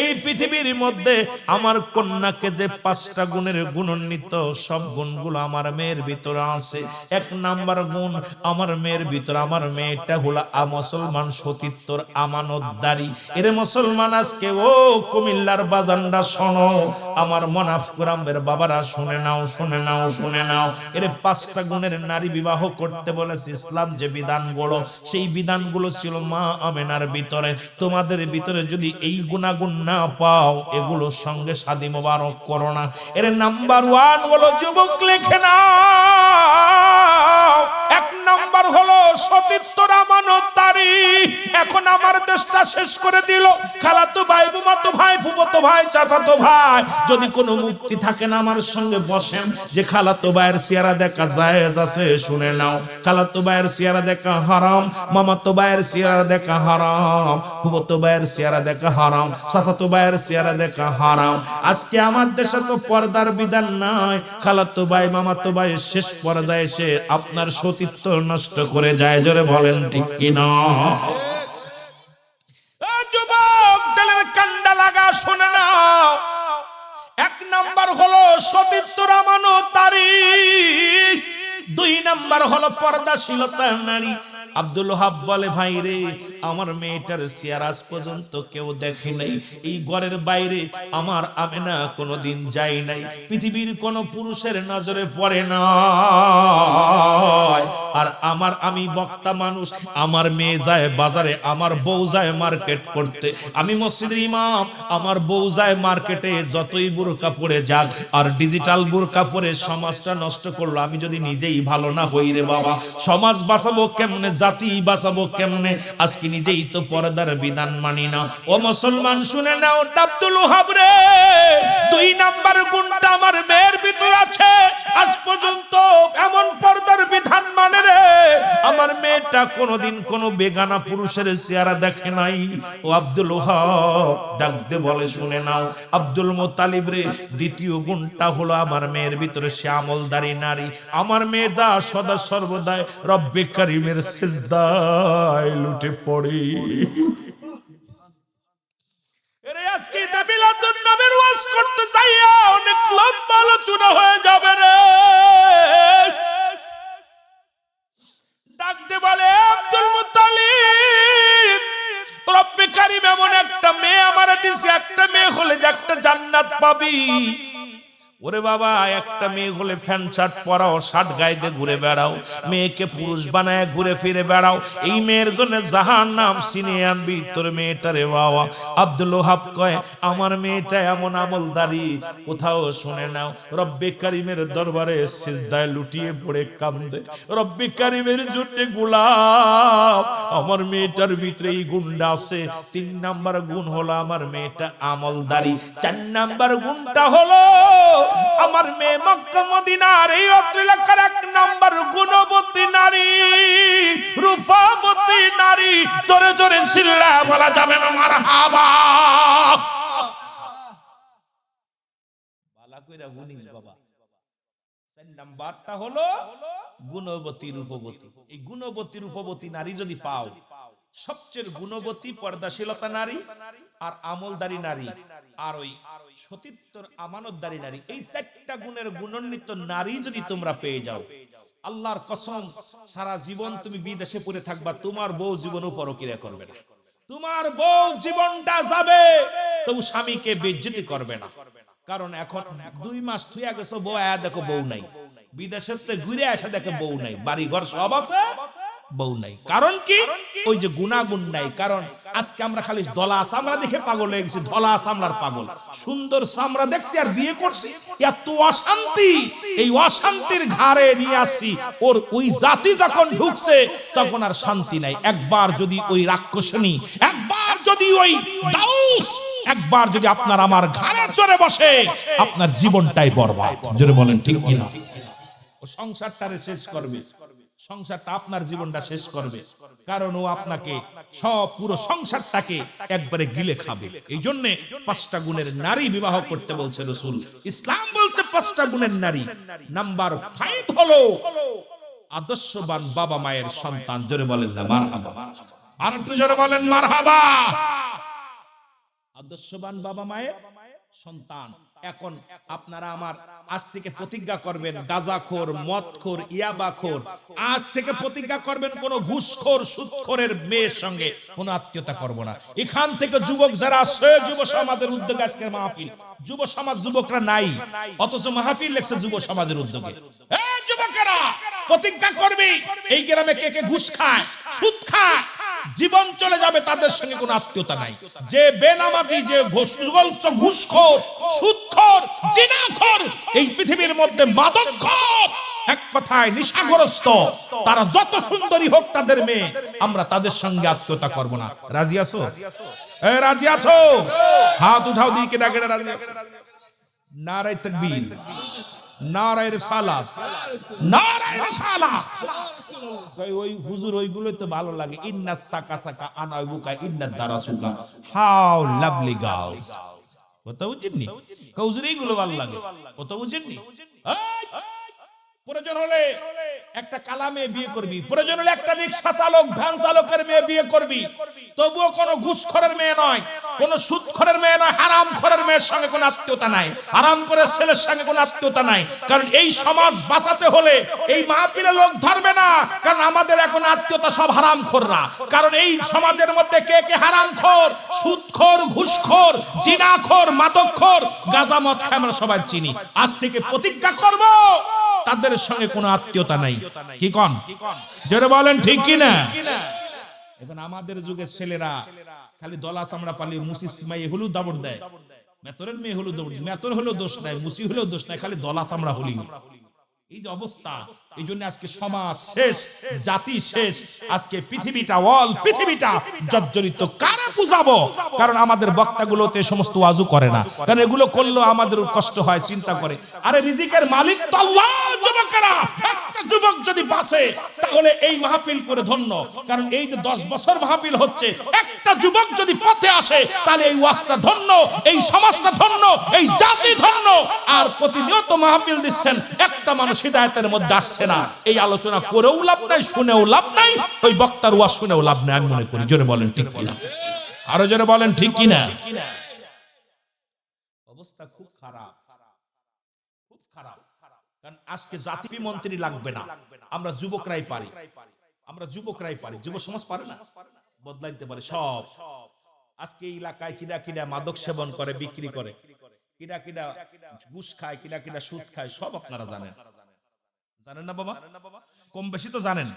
এই পৃথিবীর মধ্যে আমার কন্যাকে যে 5টা গুণের গুণান্বিত সব গুণগুলো আমার মেয়ের ভিতরে আছে এক নাম্বার গুণ আমার মেয়ের ভিতরে আমার মেয়েটা হলো মুসলমান সতীত্বর আমানতদারি এরে মুসলমান আজকে ও কুমিল্লার বাজানরা শোনো আমার মুনাফিকদের বাবারা শুনে নাও এরে 5টা গুণের নারী বিবাহ করতে বলেছে ইসলাম যে বিধানগুলো সেই বিধানগুলো ছিল মা আমেনার ভিতরে তোমাদের ভিতরে যদি এই গুণাগুণ না পাও এগুলোর সঙ্গে শাদী মোবারক করো না এর নাম্বার 1 হলো যুবক লিখে নাও এক নাম্বার হলো সতীত্বর আমানতদারি এখন আমার দেশটা শেষ করে দিল খালাতো ভাই বুমাতো ভাই ফুফাতো ভাই চাচাতো ভাই যদি কোনো মুক্তি থাকে না আমার সঙ্গে বসেন যে খালাতো ভাইয়ের চেহারা দেখা জায়েজ আছে শুনে নাও খালাতো ভাইয়ের চেহারা দেখা হারাম মামাতো ভাইয়ের চেহারা দেখা হারাম ফুফাতো ভাইয়ের চেহারা দেখা হারাম চাচাতো ভাইয়ের চেহারা দেখা হারাম আজকে আমার দেশে তো পর্দার বিধান নাই খালাতো ভাই মামাতো ভাই শেষ পর্যায়ে এসে আপনার সতীত্ব নষ্ট করে যায় জোরে বলেন ঠিক কি না যুবক দলের কান্ডা লাগা শুনে নাও এক নাম্বার হলো সতীত্বর আমানতদারি 2 নাম্বার হলো পর্দাশীলতা নারী আব্দুল ওয়াহাব বলে ভাই রে আমার মেয়েটার চেহারা আজ পর্যন্ত কেউ দেখে নাই। এই ঘরের বাইরে আমার আমেনা কোনোদিন যায় নাই, পৃথিবীর কোন পুরুষের নজরে পড়ে না। আর আমি বক্তা মানুষ, আমার মেয়ে যায় বাজারে, আমার বউ যায় মার্কেট করতে, আমি মসজিদের ইমাম, আমার বউ যায় মার্কেটে। যতই বোরকা পরে যাক আর ডিজিটাল বোরকা পরে সমাজটা নষ্ট করলো, আমি যদি নিজেই ভালো না হই রে বাবা, সমাজ বাঁচাবো কেমনে, জাতি বাঁচাবো কেমনে? আজকে নিজেই তো পর্দার বিধান মানি না। ও মুসলমান শুনে নাও, আব্দুল ওহাব রে, 2 নাম্বার গুণটা আমার মেয়ের ভিতর আছে। আজ পর্যন্ত এমন পর্দার বিধান মানে রে, আমার মেয়েটা কোনোদিন কোনো বেগানা পুরুষের চেহারা দেখে নাই। ও আব্দুল ওহাব ডাক দে বলে, শুনে নাও আব্দুল মুত্তালিব রে, দ্বিতীয় গুণটা হলো আমার মেয়ের ভিতরে সে আমলদারি নারী। আমার মেয়েটা সদা সর্বদাই রব্বে কারিমের সিজদায় লুটে পড়ে। এরে আজকে মিলাদুন নবীর ওয়াজ করতে যাইয়া অনেক লম্বা আলোচনা হয়ে যাবে রে। ডাকতে বলে, আব্দুল মুত্তালিব, রব্বে কারিম এমন একটা মেয়ে আমারে দিছে, একটা মেয়ে হলে যে একটা জান্নাত পাবি। ওরে বাবা, একটা মেয়ে হলে ফ্যান শার্ট পরাও, শার্ট গায়ে দিয়ে ঘুরে বেড়াও, মেয়েকে পুরুষ বানায় ঘুরে ফিরে বেড়াও, এই মেয়ের জন্য জাহান্নাম ছিনিয়ে আনবি তোর মেয়েটারে বাবা। আব্দুল ওহাব কয়, আমার মেয়েটা এমন আমলদারি, কোথাও শুনে নাও রব্বে কারিমের দরবারে সিজদায় লুটিয়ে পড়ে কান্দে, রব্বে কারিমের জন্য গোলাপ। আমার মেয়েটার ভিতরে এই গুণটা আছে। 3 নাম্বার গুণ হলো আমার মেয়েটা আমলদারি। 4 নাম্বার গুণটা হলো আমার মেয়ে মক্কা মদিনার এই এলাকার 1 নাম্বার গুণবতী নারী, রূপবতী নারী। জোরে জোরে চিল্লায় বলা যাবে না মারহাবা। বালা কইরা গুনি বাবা। 4 নাম্বারটা হলো গুণবতী রূপবতী। এই গুণবতী রূপবতী নারী যদি পাও, সবচেয়ে গুণবতী পর্দাশীলতা নারী, আর আমলদারি নারী, আর ওই সতীত্বর আমানতদারি নারী, এই 4টা গুণের গুণান্বিত নারী যদি তোমরা পেয়ে যাও, আল্লাহর কসম সারা জীবন তুমি বিদেশে পড়ে থাকবা, তোমার বউ জীবনও পরকিয়া করবে না। তোমার বউ জীবনটা যাবে, তবু স্বামীকে বেইজ্জতি করবে না। কারণ এখন 2 মাস থুইয়া গেছো, বউ আয়া দেখো বউ নাই, বিদেশে ঘুরে আসা দেখো বউ নাই, বাড়ি ঘর সব আছে, বউ নাই। কারণ কি? ওই যে গুণাগুণ নাই। কারণ আজকে আমরা খালি দলা চামড়া দেখে পাগল হয়ে গেছি, ধলা চামড়ার পাগল। সুন্দর চামড়া দেখছি আর বিয়ে করছি, এত অশান্তি, এই অশান্তির ঘাড়ে নিয়ে আসছি। ওর ওই জাতি যখন ঢুকছে তখন আর শান্তি নাই। একবার যদি ওই রাক্ষসনী, একবার যদি ওই দাউস, একবার যদি আপনার আমার ঘাড়ে চড়ে বসে, আপনার জীবনটাই বরবাদ। জোরে বলেন ঠিক কিনা? ও সংসারটারে শেষ করবে, সংসারটা আপনার জীবনটা শেষ করবে। কারণ ও আপনাকে সব পুরো সংসারটাকে একবারে গিলে খাবে। এই জন্য 5টা গুণের নারী বিবাহ করতে বলছে রাসূল। ইসলাম বলছে 5টা গুণের নারী। নাম্বার 5 হলো আদর্শবান বাবা মায়ের সন্তান। জোরে বলেন না মারহাবা। আর একটু জোরে বলেন মারহাবা। আদর্শবান বাবা মায়ের সন্তান। এখন আপনারা আমার আজ থেকে প্রতিজ্ঞা করবেন, গাঁজাখোর, মদখোর, ইয়াবাখোর, আজ থেকে প্রতিজ্ঞা করবেন কোন ঘুষখোর, সুদখোরের মেয়ের সঙ্গে কোন আত্মীয়তা করব না। এখান থেকে যুবক যারা আছে, যুব সমাজের উদ্যোগে আজকের মাহফিল, যুব সমাজ যুবকরা নাই, অথচ মাহফিল লেখছে যুব সমাজের উদ্যোগে। এই যুবকেরা প্রতিজ্ঞা করবি, এই গ্রামে কে কে ঘুষ খায়, সুদ খায়, জীবন চলে যাবে, তাদের সঙ্গে কোনো আত্মীয়তা নাই। যে বেনামাজি, যে ঘুষখোর, সুদখোর, জিনাখোর, এই পৃথিবীর মধ্যে মাদকখোর, এক কথায় নিশাগ্রস্ত, তারা যত সুন্দরী হোক তাদের মেয়ে, আমরা তাদের সঙ্গে আত্মীয়তা করব না। রাজি আছো? রাজি আছো? হাত উঠাও দিকে ডাকে, রাজি আছো? নারায়ে তাকবীর, নারায়ে রিসালাত, নারায়ে রিসালাত। ওই হুজুর ওইগুলো তো ভালো লাগে। ইন্না সাকা সাকা আনাবুকা ইন্না দারাসুকা, হাউ লাভলি গার্লস। কথা বুঝেননি? হুজুর এইগুলো ভালো লাগে, কথা বুঝেননি? প্রয়োজন হলে একটা কালা মেয়ে বিয়ে করবি, প্রয়োজন হলে একটা রিকশা চালক, ভ্যান চালকের মেয়ে বিয়ে করবি, তবুও কোনো ঘুষখোরের মেয়ে নয়। কোন সুদখোরের মেয়ে নয়, হারামখোরের মেয়ের সঙ্গে কোনো আত্মীয়তা নাই, হারামখোরের ছেলের সঙ্গে কোনো আত্মীয়তা নাই। কারণ এই সমাজ বাঁচাতে হলে এই মাহফিলে লোক ধরবে না, কারণ আমাদের এখন আত্মীয়তা সব হারামখোররা। কারণ এই সমাজের মধ্যে কে কে হারামখোর, সুদখোর, ঘুষখোর, জিনাখোর, মাদকখোর, গাঁজা মদ খায় আমরা সবাই চিনি। আজ থেকে প্রতিজ্ঞা করব তাদের সঙ্গে কোনো আত্মীয়তা নাই। কি কোন জোরে বলেন ঠিক কি না? এখন আমাদের যুগের ছেলেরা খালি দলা চামড়া পালিয়ে মুসিস মাই হলু দাবড় দেয়, মেতরের মেয়ে হলু দাবড়, মেতর হলেও দোষ নাই, মুসি হলেও দোষ নাই, খালি দলা চামড়া হলি। এই যে অবস্থা, এই জন্য আজকে সমাজ শেষ, জাতি শেষ, আজকে পৃথিবীটা পৃথিবীটা জর্জরিত। কারে বুঝাবো? কারণ আমাদের বক্তাগুলোতে সমস্ত ওয়াজু করে না, কারণ এগুলো করলেও আমাদের কষ্ট হয়, চিন্তা করে। আরে রিজিকের মালিক তো আল্লাহ। যুবকেরা, একটা যুবক যদি বাঁচে তাহলে এই মাহফিল করে ধন্য। কারণ এই যে 10 বছর মাহফিল হচ্ছে, একটা যুবক যদি পথে আসে তাহলে এই ওয়াজটা ধন্য, এই সমাজটা ধন্য, এই জাতি ধন্য। আর প্রতিনিয়ত মাহফিল দিচ্ছেন, একটা মানুষ হিদায়াতের মধ্যে আসছে না। এই আলোচনা করেও লাভ নাই, শুনেও লাভ নাই, ওই বক্তার ওয়াজ শুনেও লাভ নাই। আমি মনে করি, জোরে বলেন ঠিক কিনা? আরো জোরে বলেন ঠিক কিনা? অবস্থা খুব খারাপ, খুব খারাপ। কারণ আজকে জাতি মন্ত্রী লাগবে না, আমরা যুবকরাই পারি, আমরা যুবকরাই পারি। যুব সমাজ পারে না, বদলাইতে পারে সব। আজকে এই এলাকায় কিনা কিনা মাদক সেবন করে, বিক্রি করে, কিনা কিনা ঘুষ খায়, কিনা কিনা সুদ খায়, সব আপনারা জানেন। জানেন না বাবা? কম বেশি তো জানেন।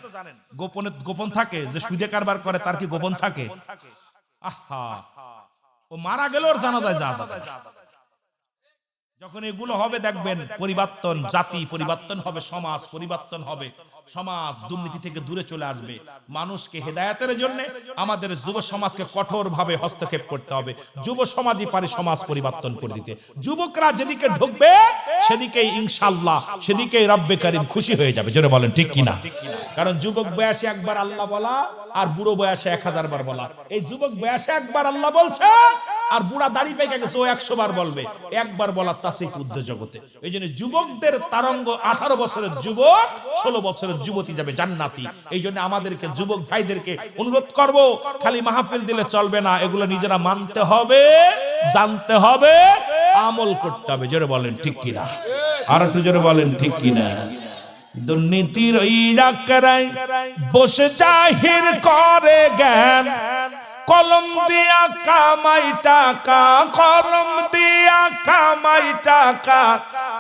গোপন থাকে যে সুদে কারবার করে, তার কি গোপন থাকে? আহা, ও মারা গেল ওর জানা যায়। যখন এগুলো হবে দেখবেন পরিবর্তন, জাতি পরিবর্তন হবে, সমাজ পরিবর্তন হবে, সমাজ দুর্নীতি থেকে দূরে চলে আসবে। মানুষকে হেদায়েতের জন্য আমাদের যুব সমাজকে কঠোরভাবে হস্তক্ষেপ করতে হবে। যুব সমাজই পারে সমাজ পরিবর্তন করে দিতে। যুবকরা যেদিকে ঢুকবে সেদিকেই ইনশাআল্লাহ, সেদিকেই রব্বে কারীম খুশি হয়ে যাবে। জোরে বলেন ঠিক কিনা? কারণ যুবক বয়সে একবার আল্লাহ বলা আর বুড়ো বয়সে 1000 বার বলা। এই যুবক বয়সে একবার আল্লাহ বলছে, আর বুড়া দাড়ি পেকে গেছে ও 100 বার বলবে। একবার বলার তাসিক উদ্দেশ্য জগতে। এই জন্য যুবকদের তারঙ্গ 18 বছরের যুবক 16 বছরের যুবতী যাবে জান্নাতি। এই জন্য আমাদেরকে যুবক ভাইদেরকে অনুরোধ করব, খালি মাহফিল দিলে চলবে না, এগুলো নিজেরা মানতে হবে, জানতে হবে, আমল করতে হবে। জোরে বলেন ঠিক কিনা? আর একটু জোরে বলেন ঠিক কিনা? দুর্নীতির ওই রাকরাই বসে জাহির করে জ্ঞান, কলম দিয়া কামাই টাকা, কলম দিয়া কামাই টাকা,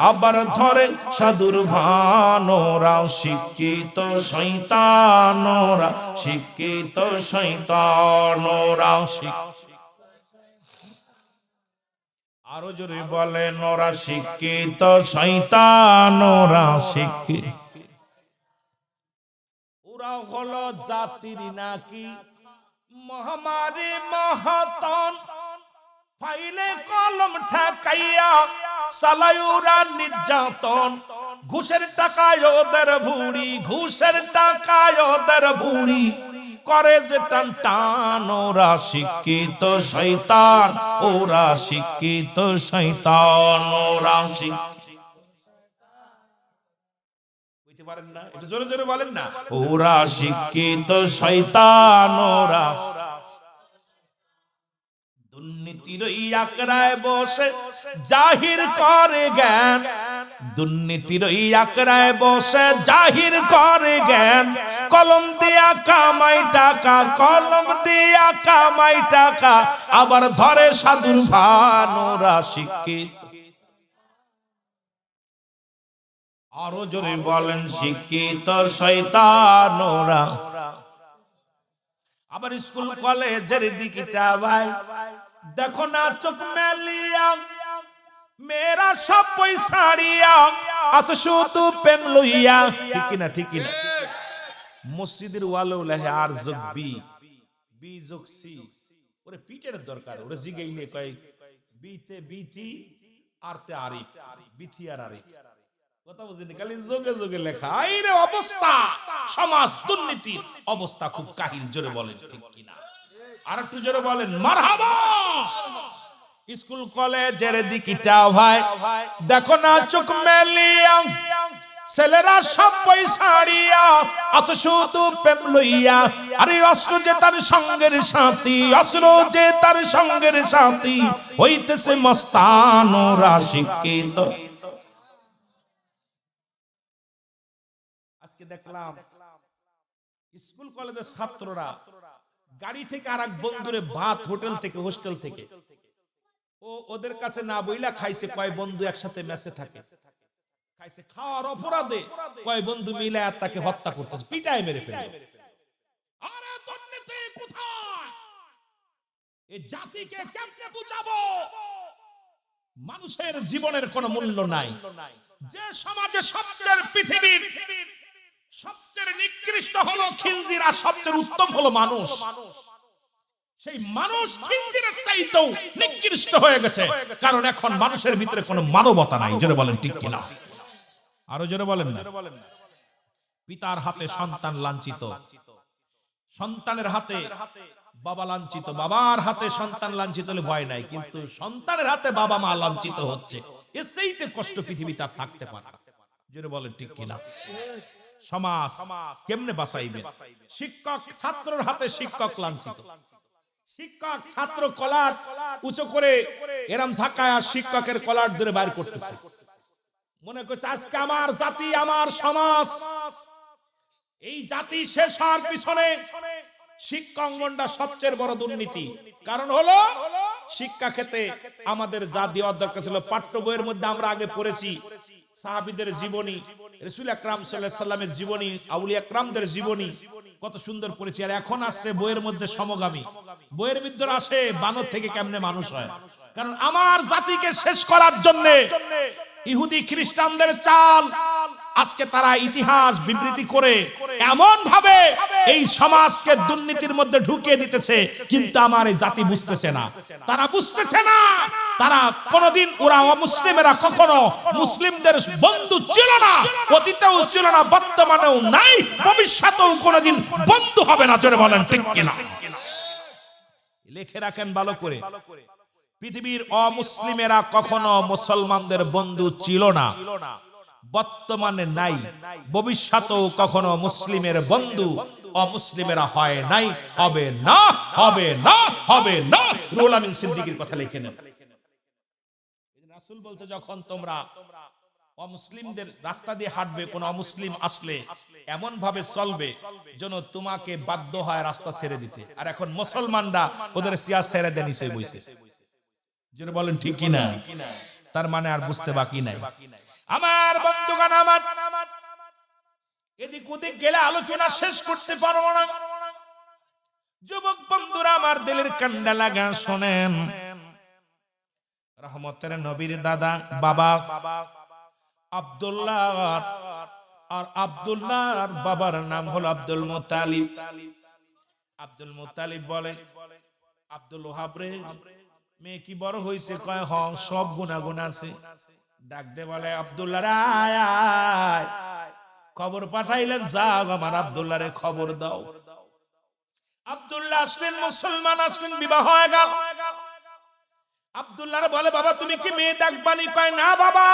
আবার ধরে সাধুর ভানোরা, শিক্ষিত শয়তানোরা, শিক্ষিত শয়তানোরা। আরো জোরে বলেন, ওরা শিক্ষিত শয়তানোরা, শিক্ষিত। ওরা হলো জাতির নাকি মহামারী মহাতন, ফাইলে কলম ঠেকাইয়া চালায়ুরা নির্যাতন। ঘুষের টাকায় ওদের ভুড়ি, ঘুষের টাকায় ওদের ভুড়ি, করে যে টান টান। ওরা শিক্ষিত শয়তান, ওরা শিক্ষিত শয়তান, ওরা বুঝতে পারেন না? এটা জোরে জোরে বলেন না, ওরা শিক্ষিত শয়তান। ওরা দুর্নীতির আকড়ায় বসে জাহির করে জ্ঞান, দুর্নীতির আকড়ায় বসে জাহির করে জ্ঞান। কলম দিয়া কামাই টাকা, কলম দিয়া কামাই টাকা, আবার ধরে সাধুর ভান। ওরা শিক্ষিত। আরো জোরে বলেন, শিক্ষিত শয়তান। ওরা আবার স্কুল কলেজের দিকটা ভাই দেখো না চোখ মেলিয়া, মেয়েরা সব পয়সাড়িয়া আছে শুধু প্রেম লইয়া। ঠিক কিনা? ঠিক কিনা? মসজিদের ওয়ালে লেহে আর যোগ বি, বি যোগ সি। ওরে পিটের দরকার, ওরে জিগেই নে কয় বিতে বিটি, আরতে আরিফ, বিথি আর আরিফ। কথা বুঝিনি, খালি যোগে যোগে লেখা। আইরে অবস্থা, সমাজ দুর্নীতির অবস্থা খুব কাহিল। জোরে বলেন ঠিক কিনা? আর একটু জোরে বলেন মারহাবা। স্কুল কলেজের দিকটা ভাই দেখো না চোখ মেলিয়া, ছেলেরা সব পয়সা হারিয়া আছে শুধু প্রেম লইয়া। আরে অস্ত্র যে তার সঙ্গের সাথী, অস্ত্র যে তার সঙ্গের সাথী, হইতেছে মস্তান ওরা শিক্ষিত। আজকে দেখলাম স্কুল কলেজের ছাত্ররা গাড়ি থেকে আর এক বন্ধুরে ভাত হোটেল থেকে হোস্টেল থেকে ও ওদের কাছে না বইলা খাইছে, কয় বন্ধু একসাথে মেসে থাকে, খাইছে, খাওয়ার অপরাধে কয় বন্ধু মিলে আর তাকে হত্যা করতেছে, পিটায় মেরে ফেলে। আরে দুর্নীতি কোথায়? এই জাতিকে কেমনে বুঝাবো? মানুষের জীবনের কোনো মূল্য নাই। যে সমাজে সবচেয়ে পৃথিবীর সবচেয়ে নিকৃষ্ট হলো খিলজির আর সবচেয়ে উত্তম হলো মানুষ, সেই মানুষ খিলজিরের চাইতেও নিকৃষ্ট হয়ে গেছে, কারণ এখন মানুষের ভিতরে কোনো মানবতা নাই। জোরে বলেন ঠিক কিনা? আরো জোরে বলেন না। পিতার হাতে সন্তান লাঞ্ছিত, সন্তানের হাতে বাবা লাঞ্ছিত, বাবার হাতে সন্তান লাঞ্ছিত হলে ভয় নাই, কিন্তু সন্তানের হাতে বাবা মা লাঞ্ছিত হচ্ছে, এর চাইতে কষ্ট পৃথিবীতে আর থাকতে পারে না। জোরে বলেন ঠিক কিনা? সমাজ কেমনে বাঁচাইবেন? শিক্ষক ছাত্রের হাতে শিক্ষক লাঞ্ছিত, শিক্ষক ছাত্র কলার উঁচু করে এরম ঝাঁকায় শিক্ষকের কলার ধরে বাইর করতেছে, মনে করছে আজকে আমার জাতি আমার সমাজ। এই জাতি শেষ হওয়ার পিছনে শিক্ষাঙ্গনটা সবচেয়ে বড় দুর্নীতি। কারণ হলো শিক্ষা ক্ষেত্রে আমাদের যা দেওয়ার দরকার ছিল, পাঠ্য বইয়ের মধ্যে আমরা আগে পড়েছি সাহাবীদের জীবনী, রাসূল আকরাম সাল্লাল্লাহু আলাইহি ওয়াসাল্লামের জীবনী, আউলিয়া একরামদের জীবনী, কত সুন্দর পড়েছি। আর এখন আসছে বইয়ের মধ্যে সমগামী, বইয়ের ভিতর আসে বানর থেকে কেমনে মানুষ হয়। কারণ আমার জাতিকে শেষ করার জন্য ইহুদি খ্রিস্টানদের চাল, আজকে তারা ইতিহাস বিবৃতি করে এমন ভাবে এই সমাজকে দুর্নীতির মধ্যে ঢুকিয়ে দিতেছে, কিন্তু আমার এই জাতি বুঝতেছে না, তারা বুঝতেছে না। তারা কোনদিন ওরা অমুসলিমেরা কখনো মুসলিমদের বন্ধু ছিল না, অতীতেও ছিল না, বর্তমানেও নাই, ভবিষ্যতেও কোনদিন বন্ধু হবে না। জোরে বলেন ঠিক কিনা? লিখে রাখেন ভালো করে, পৃথিবীর অমুসলিমেরা কখনো মুসলমানদের বন্ধু ছিল না, বর্তমানে নাই, ভবিষ্যতেও কখনো মুসলিমের বন্ধু অমুসলিমেরা হয় নাই, হবে না, হবে না, হবে না। রুহুল আমিন সিদ্দিকীর কথা লিখে নেন। রাসূল বলছে যখন তোমরা অমুসলিমদের রাস্তা দিয়ে হাঁটবে, কোন অমুসলিম আসলে এমন ভাবে চলবে যেন তোমাকে বাধ্য হয় রাস্তা ছেড়ে দিতে। আর এখন মুসলমানরা ওদের সিয়াস ছেড়ে দেন নিচে বসে। যেন বলেন ঠিক কিনা? তার মানে আর বুঝতে বাকি নাই। আমার বন্ধুগণ, আমার এদিক ওদিক গেলে আলোচনা শেষ করতে পারবো না। যুবক বন্ধুরা আমার, দিলের কান্ডা লাগা শোনেন। রহমতের নবীর দাদা বাবা আব্দুল্লাহ, আর আব্দুল্লাহর বাবার নাম হলো আব্দুল মুত্তালিব। আব্দুল মুত্তালিব বলে, আব্দুল ওহাব রে, মেয়ে কি বড় হইছে? কয় হ, সব গুনাগুন আছে। ডাক দে বলে, আব্দুল্লাহ রে আয় আয়, খবর পাঠাইলেন, যাও আমার আব্দুল্লাহ রে খবর দাও। আব্দুল্লাহ আসলেন, মুসলমান আসলেন, বিবাহ হয়ে গেল। আব্দুল্লাহ বলে, বাবা তুমি কি মেয়ে দেখবানি? কয় না বাবা,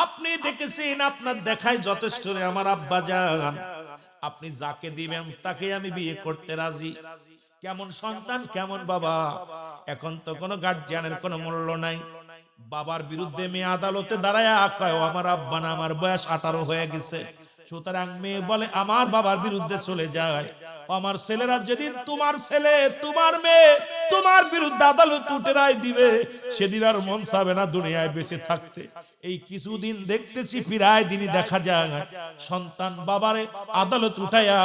আপনি দেখেছেন, আপনার দেখাই যথেষ্ট রে আমার আব্বা জান, আপনি যাকে দিবেন তাকে আমি বিয়ে করতে রাজি। কেমন সন্তান, কেমন বাবা, এখন তো কোনো গার্জিয়ানের কোনো মূল্য নাই। বাবার বিরুদ্ধে মেয়ে আদালতে দাঁড়ায় কয়, আমার আব্বা না, আমার বয়স 18 হয়ে গেছে, সুতরাং মেয়ে বলে আমার বাবার বিরুদ্ধে চলে যায়। আমার ছেলেরা যেদিন তোমার ছেলে তোমার মেয়ে তোমার বিরুদ্ধে আদালত উঠে রায় দিবে, সেদিন আর মন চাবে না দুনিয়ায় বেঁচে থাকতে। এই কিছুদিন দেখতেছি প্রায় দিনই দেখা যায় সন্তান বাবারে আদালত উঠায়া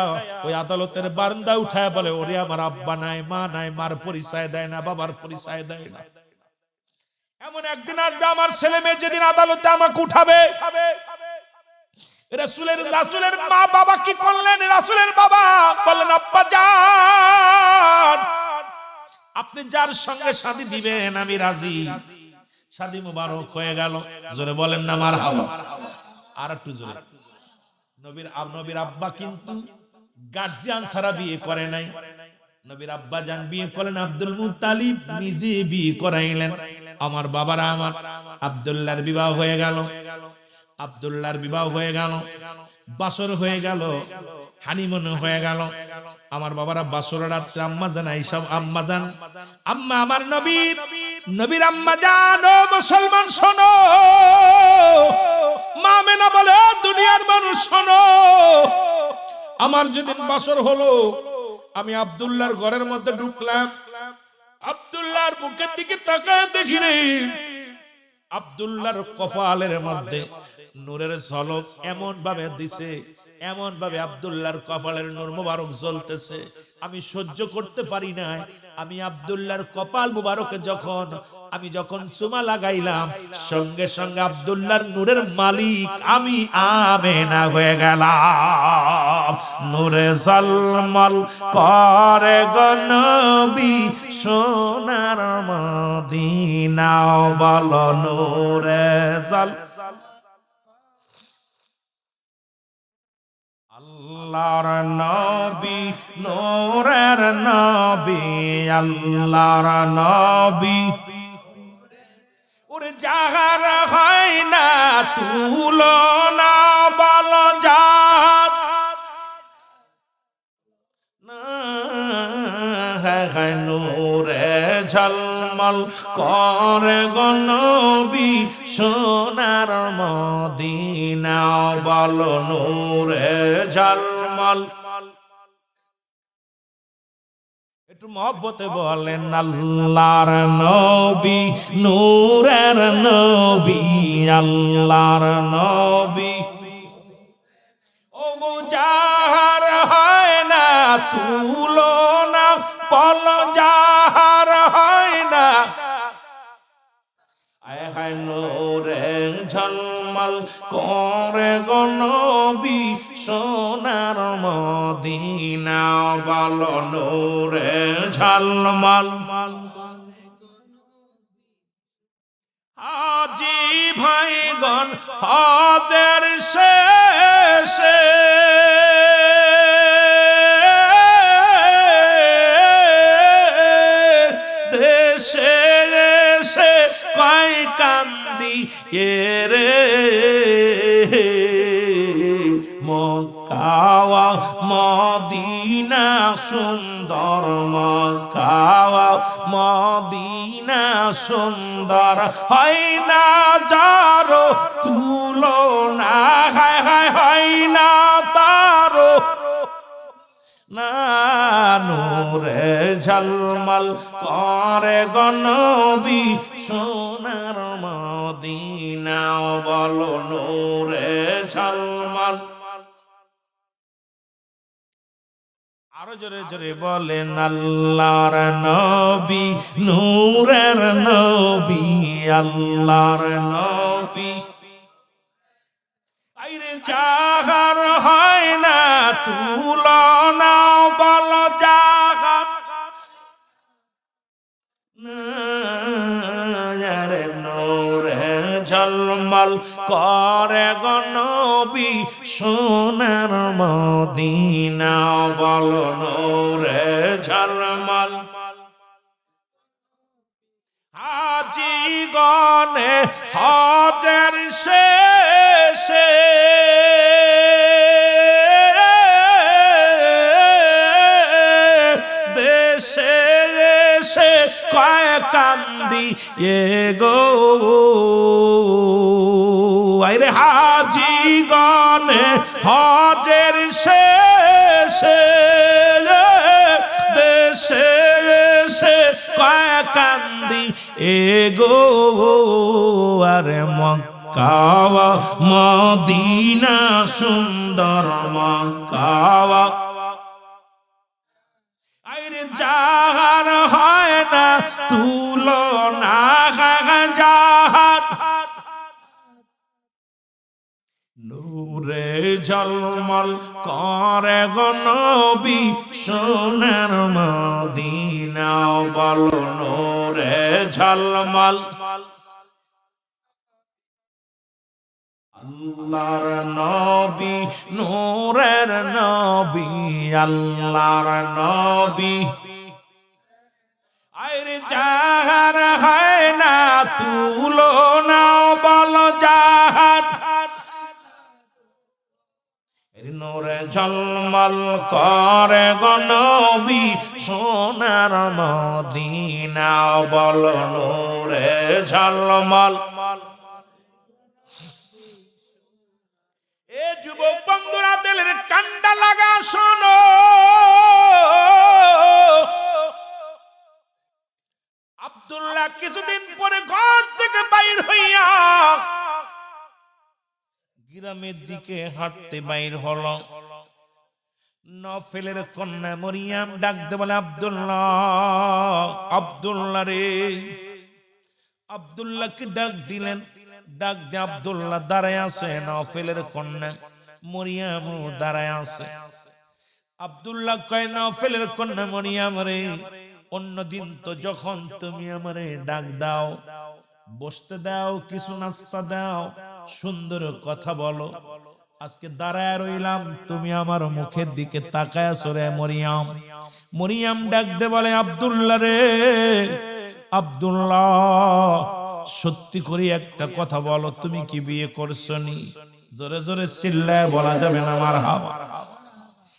ওই আদালতের বারান্দা উঠায়া বলে, ওরে আমার আব্বা নাই, মা নাই, মার পরিচয় দেয় না, বাবার পরিচয় দেয় না। এমন একদিন আসবে আমার ছেলে মেয়ে যেদিন আদালতে আমাকে উঠাবে। রাসূলের মা বাবা কি করলেন? রাসূলের বাবা বললেন, আব্বা জান, আপনি যার সঙ্গে শাদী দিবেন আমি রাজি। শাদী মুবারক হয়ে গেল। জোরে বলেন না মারহাবা। আর একটু জোরে। নবীর আব্বা কিন্তু গার্জিয়ান ছাড়া বিয়ে করে নাই। নবীর আব্বা জান বিয়ে করলেন, আব্দুল মুত্তালিব নিজে বিয়ে করাইলেন। আমার বাবারা, আমার আব্দুল্লাহর বিবাহ হয়ে গেল। আব্দুল্লাহর বিবাহ হয়ে গেল, বাসর হয়ে গেল, হানিমুন হয়ে গেল। আমার বাবারা বাসরের রাত্রে আম্মা জান এইসব আম্মা জান, আম্মা আমার নবীর আম্মা জান, ও মুসলমান শোনো, মা মেনা বলে দুনিয়ার মানুষ শোনো, আমার যেদিন বাসর হলো আমি আব্দুল্লাহর ঘরের মধ্যে ঢুকলাম, আব্দুল্লাহর মুখের দিকে তাকায় দেখি রে আব্দুল্লাহর কপালের মধ্যে নূরের ঝলক এমন ভাবে দিছে, এমন ভাবে আব্দুল্লাহর কপালের নূর মুবারক জ্বলতেছে, আমি সহ্য করতে পারি না। আমি আব্দুল্লাহর কপাল মুবারকে আমি যখন চুমা লাগাইলাম, সঙ্গে সঙ্গে আব্দুল্লাহর নূরের মালিক আমি আমেনা হয়ে গেলাম। নূরে ঝলমল করে গো নবী সোনার মদিনা, বলো নূরে ঝল আল্লাহর নবী, নূরের নবী, আল্লাহর নবী, ওরে যাহার হয় না তুলনা, বলো যার নূরে ঝলমল করে গো নবী সোনার মদিনা, বলো নূরে ঝলমল। একটু মহব্বতে বলেন আল্লাহর নবী, নূরের নবী, আল্লাহর নবী, ও যাহার হয় না তুলনা, বলো যাহার হয় না, আয় হায় নূরে ঝলমল করে গো নবী সোনার মদিনা, বলো নূরে ঝলমল। হাজী ভাইগণ হজের শেষে দেশে এসে কয় কান্দি রে মক্কা মদিনা সুন্দর, মক্কা মদিনা সুন্দর, হয় না যারো তুলনা, হায় হায় হয় না তারো না। নূরে ঝলমল করে গো নবী সোনার মদিনা, বলো নূরে ঝলমল। আরো জোরে জোরে বলেন আল্লাহর নবী, নূরের নবী, আল্লাহর নবী, আইরে যাহার হয় না তুলনা, বলো যাহার নূরে ঝলমল করে গো নবী সোনার মদিনা, বলো নূরে ঝলমল। হাজী গণে হজের শেষে দেশে এসে কয় কান্দি গো, আইরে হাজী গণে হজের শেষে দেশে এসে কয় কান্দি গো, আরে মক্কা মদিনা সুন্দর, মক্কা আইরে যাহার হয় না তুলনা, যাহার নূরে ঝলমল করে গো নবী সোনার মদিনা, বলো নূরে ঝলমল। আল্লাহর নবী, নূরের নবী, আল্লাহর নবী, আইরে যাহার হয় না তুলনা, বলো যাহার ঝলমল করে গো নবী সোনার মদিনা বল নূরে ঝলমল। এ যুবক বন্ধুরা দিলের কান্ডা লাগা শোনো, আব্দুল্লাহ কিছুদিন পরে ঘর থেকে বাইর হইয়া গ্রামের দিকে হাঁটতে বাইর হলো। নফেলের কন্যা মরিয়াম ডাকতে বলে, আব্দুল্লাহ, আব্দুল্লাহ রে। আব্দুল্লাহকে ডাক দিলেন, ডাক দিয়ে আব্দুল্লাহ দাঁড়ায় আছে। নফেলের কন্যা মরিয়ামও দাঁড়ায় আছে। আব্দুল্লাহ কয়, নফেলের কন্যা মরিয়াম রে, অন্যদিন তো যখন তুমি আমারে ডাক দাও, বসতে দাও, কিছু নাস্তা দাও, সুন্দর কথা বলো, আজকে দাঁড়ায় রইলাম, তুমি আমার মুখের দিকে তাকায় সরে মরিয়াম। মরিয়াম ডাক দে বলে, আব্দুল্লাহ রে, আব্দুল্লাহ সত্যি করে একটা কথা বলো, তুমি কি বিয়ে করছো নি? জোরে জোরে চিল্লায় বলা যাবে না মারহাবা।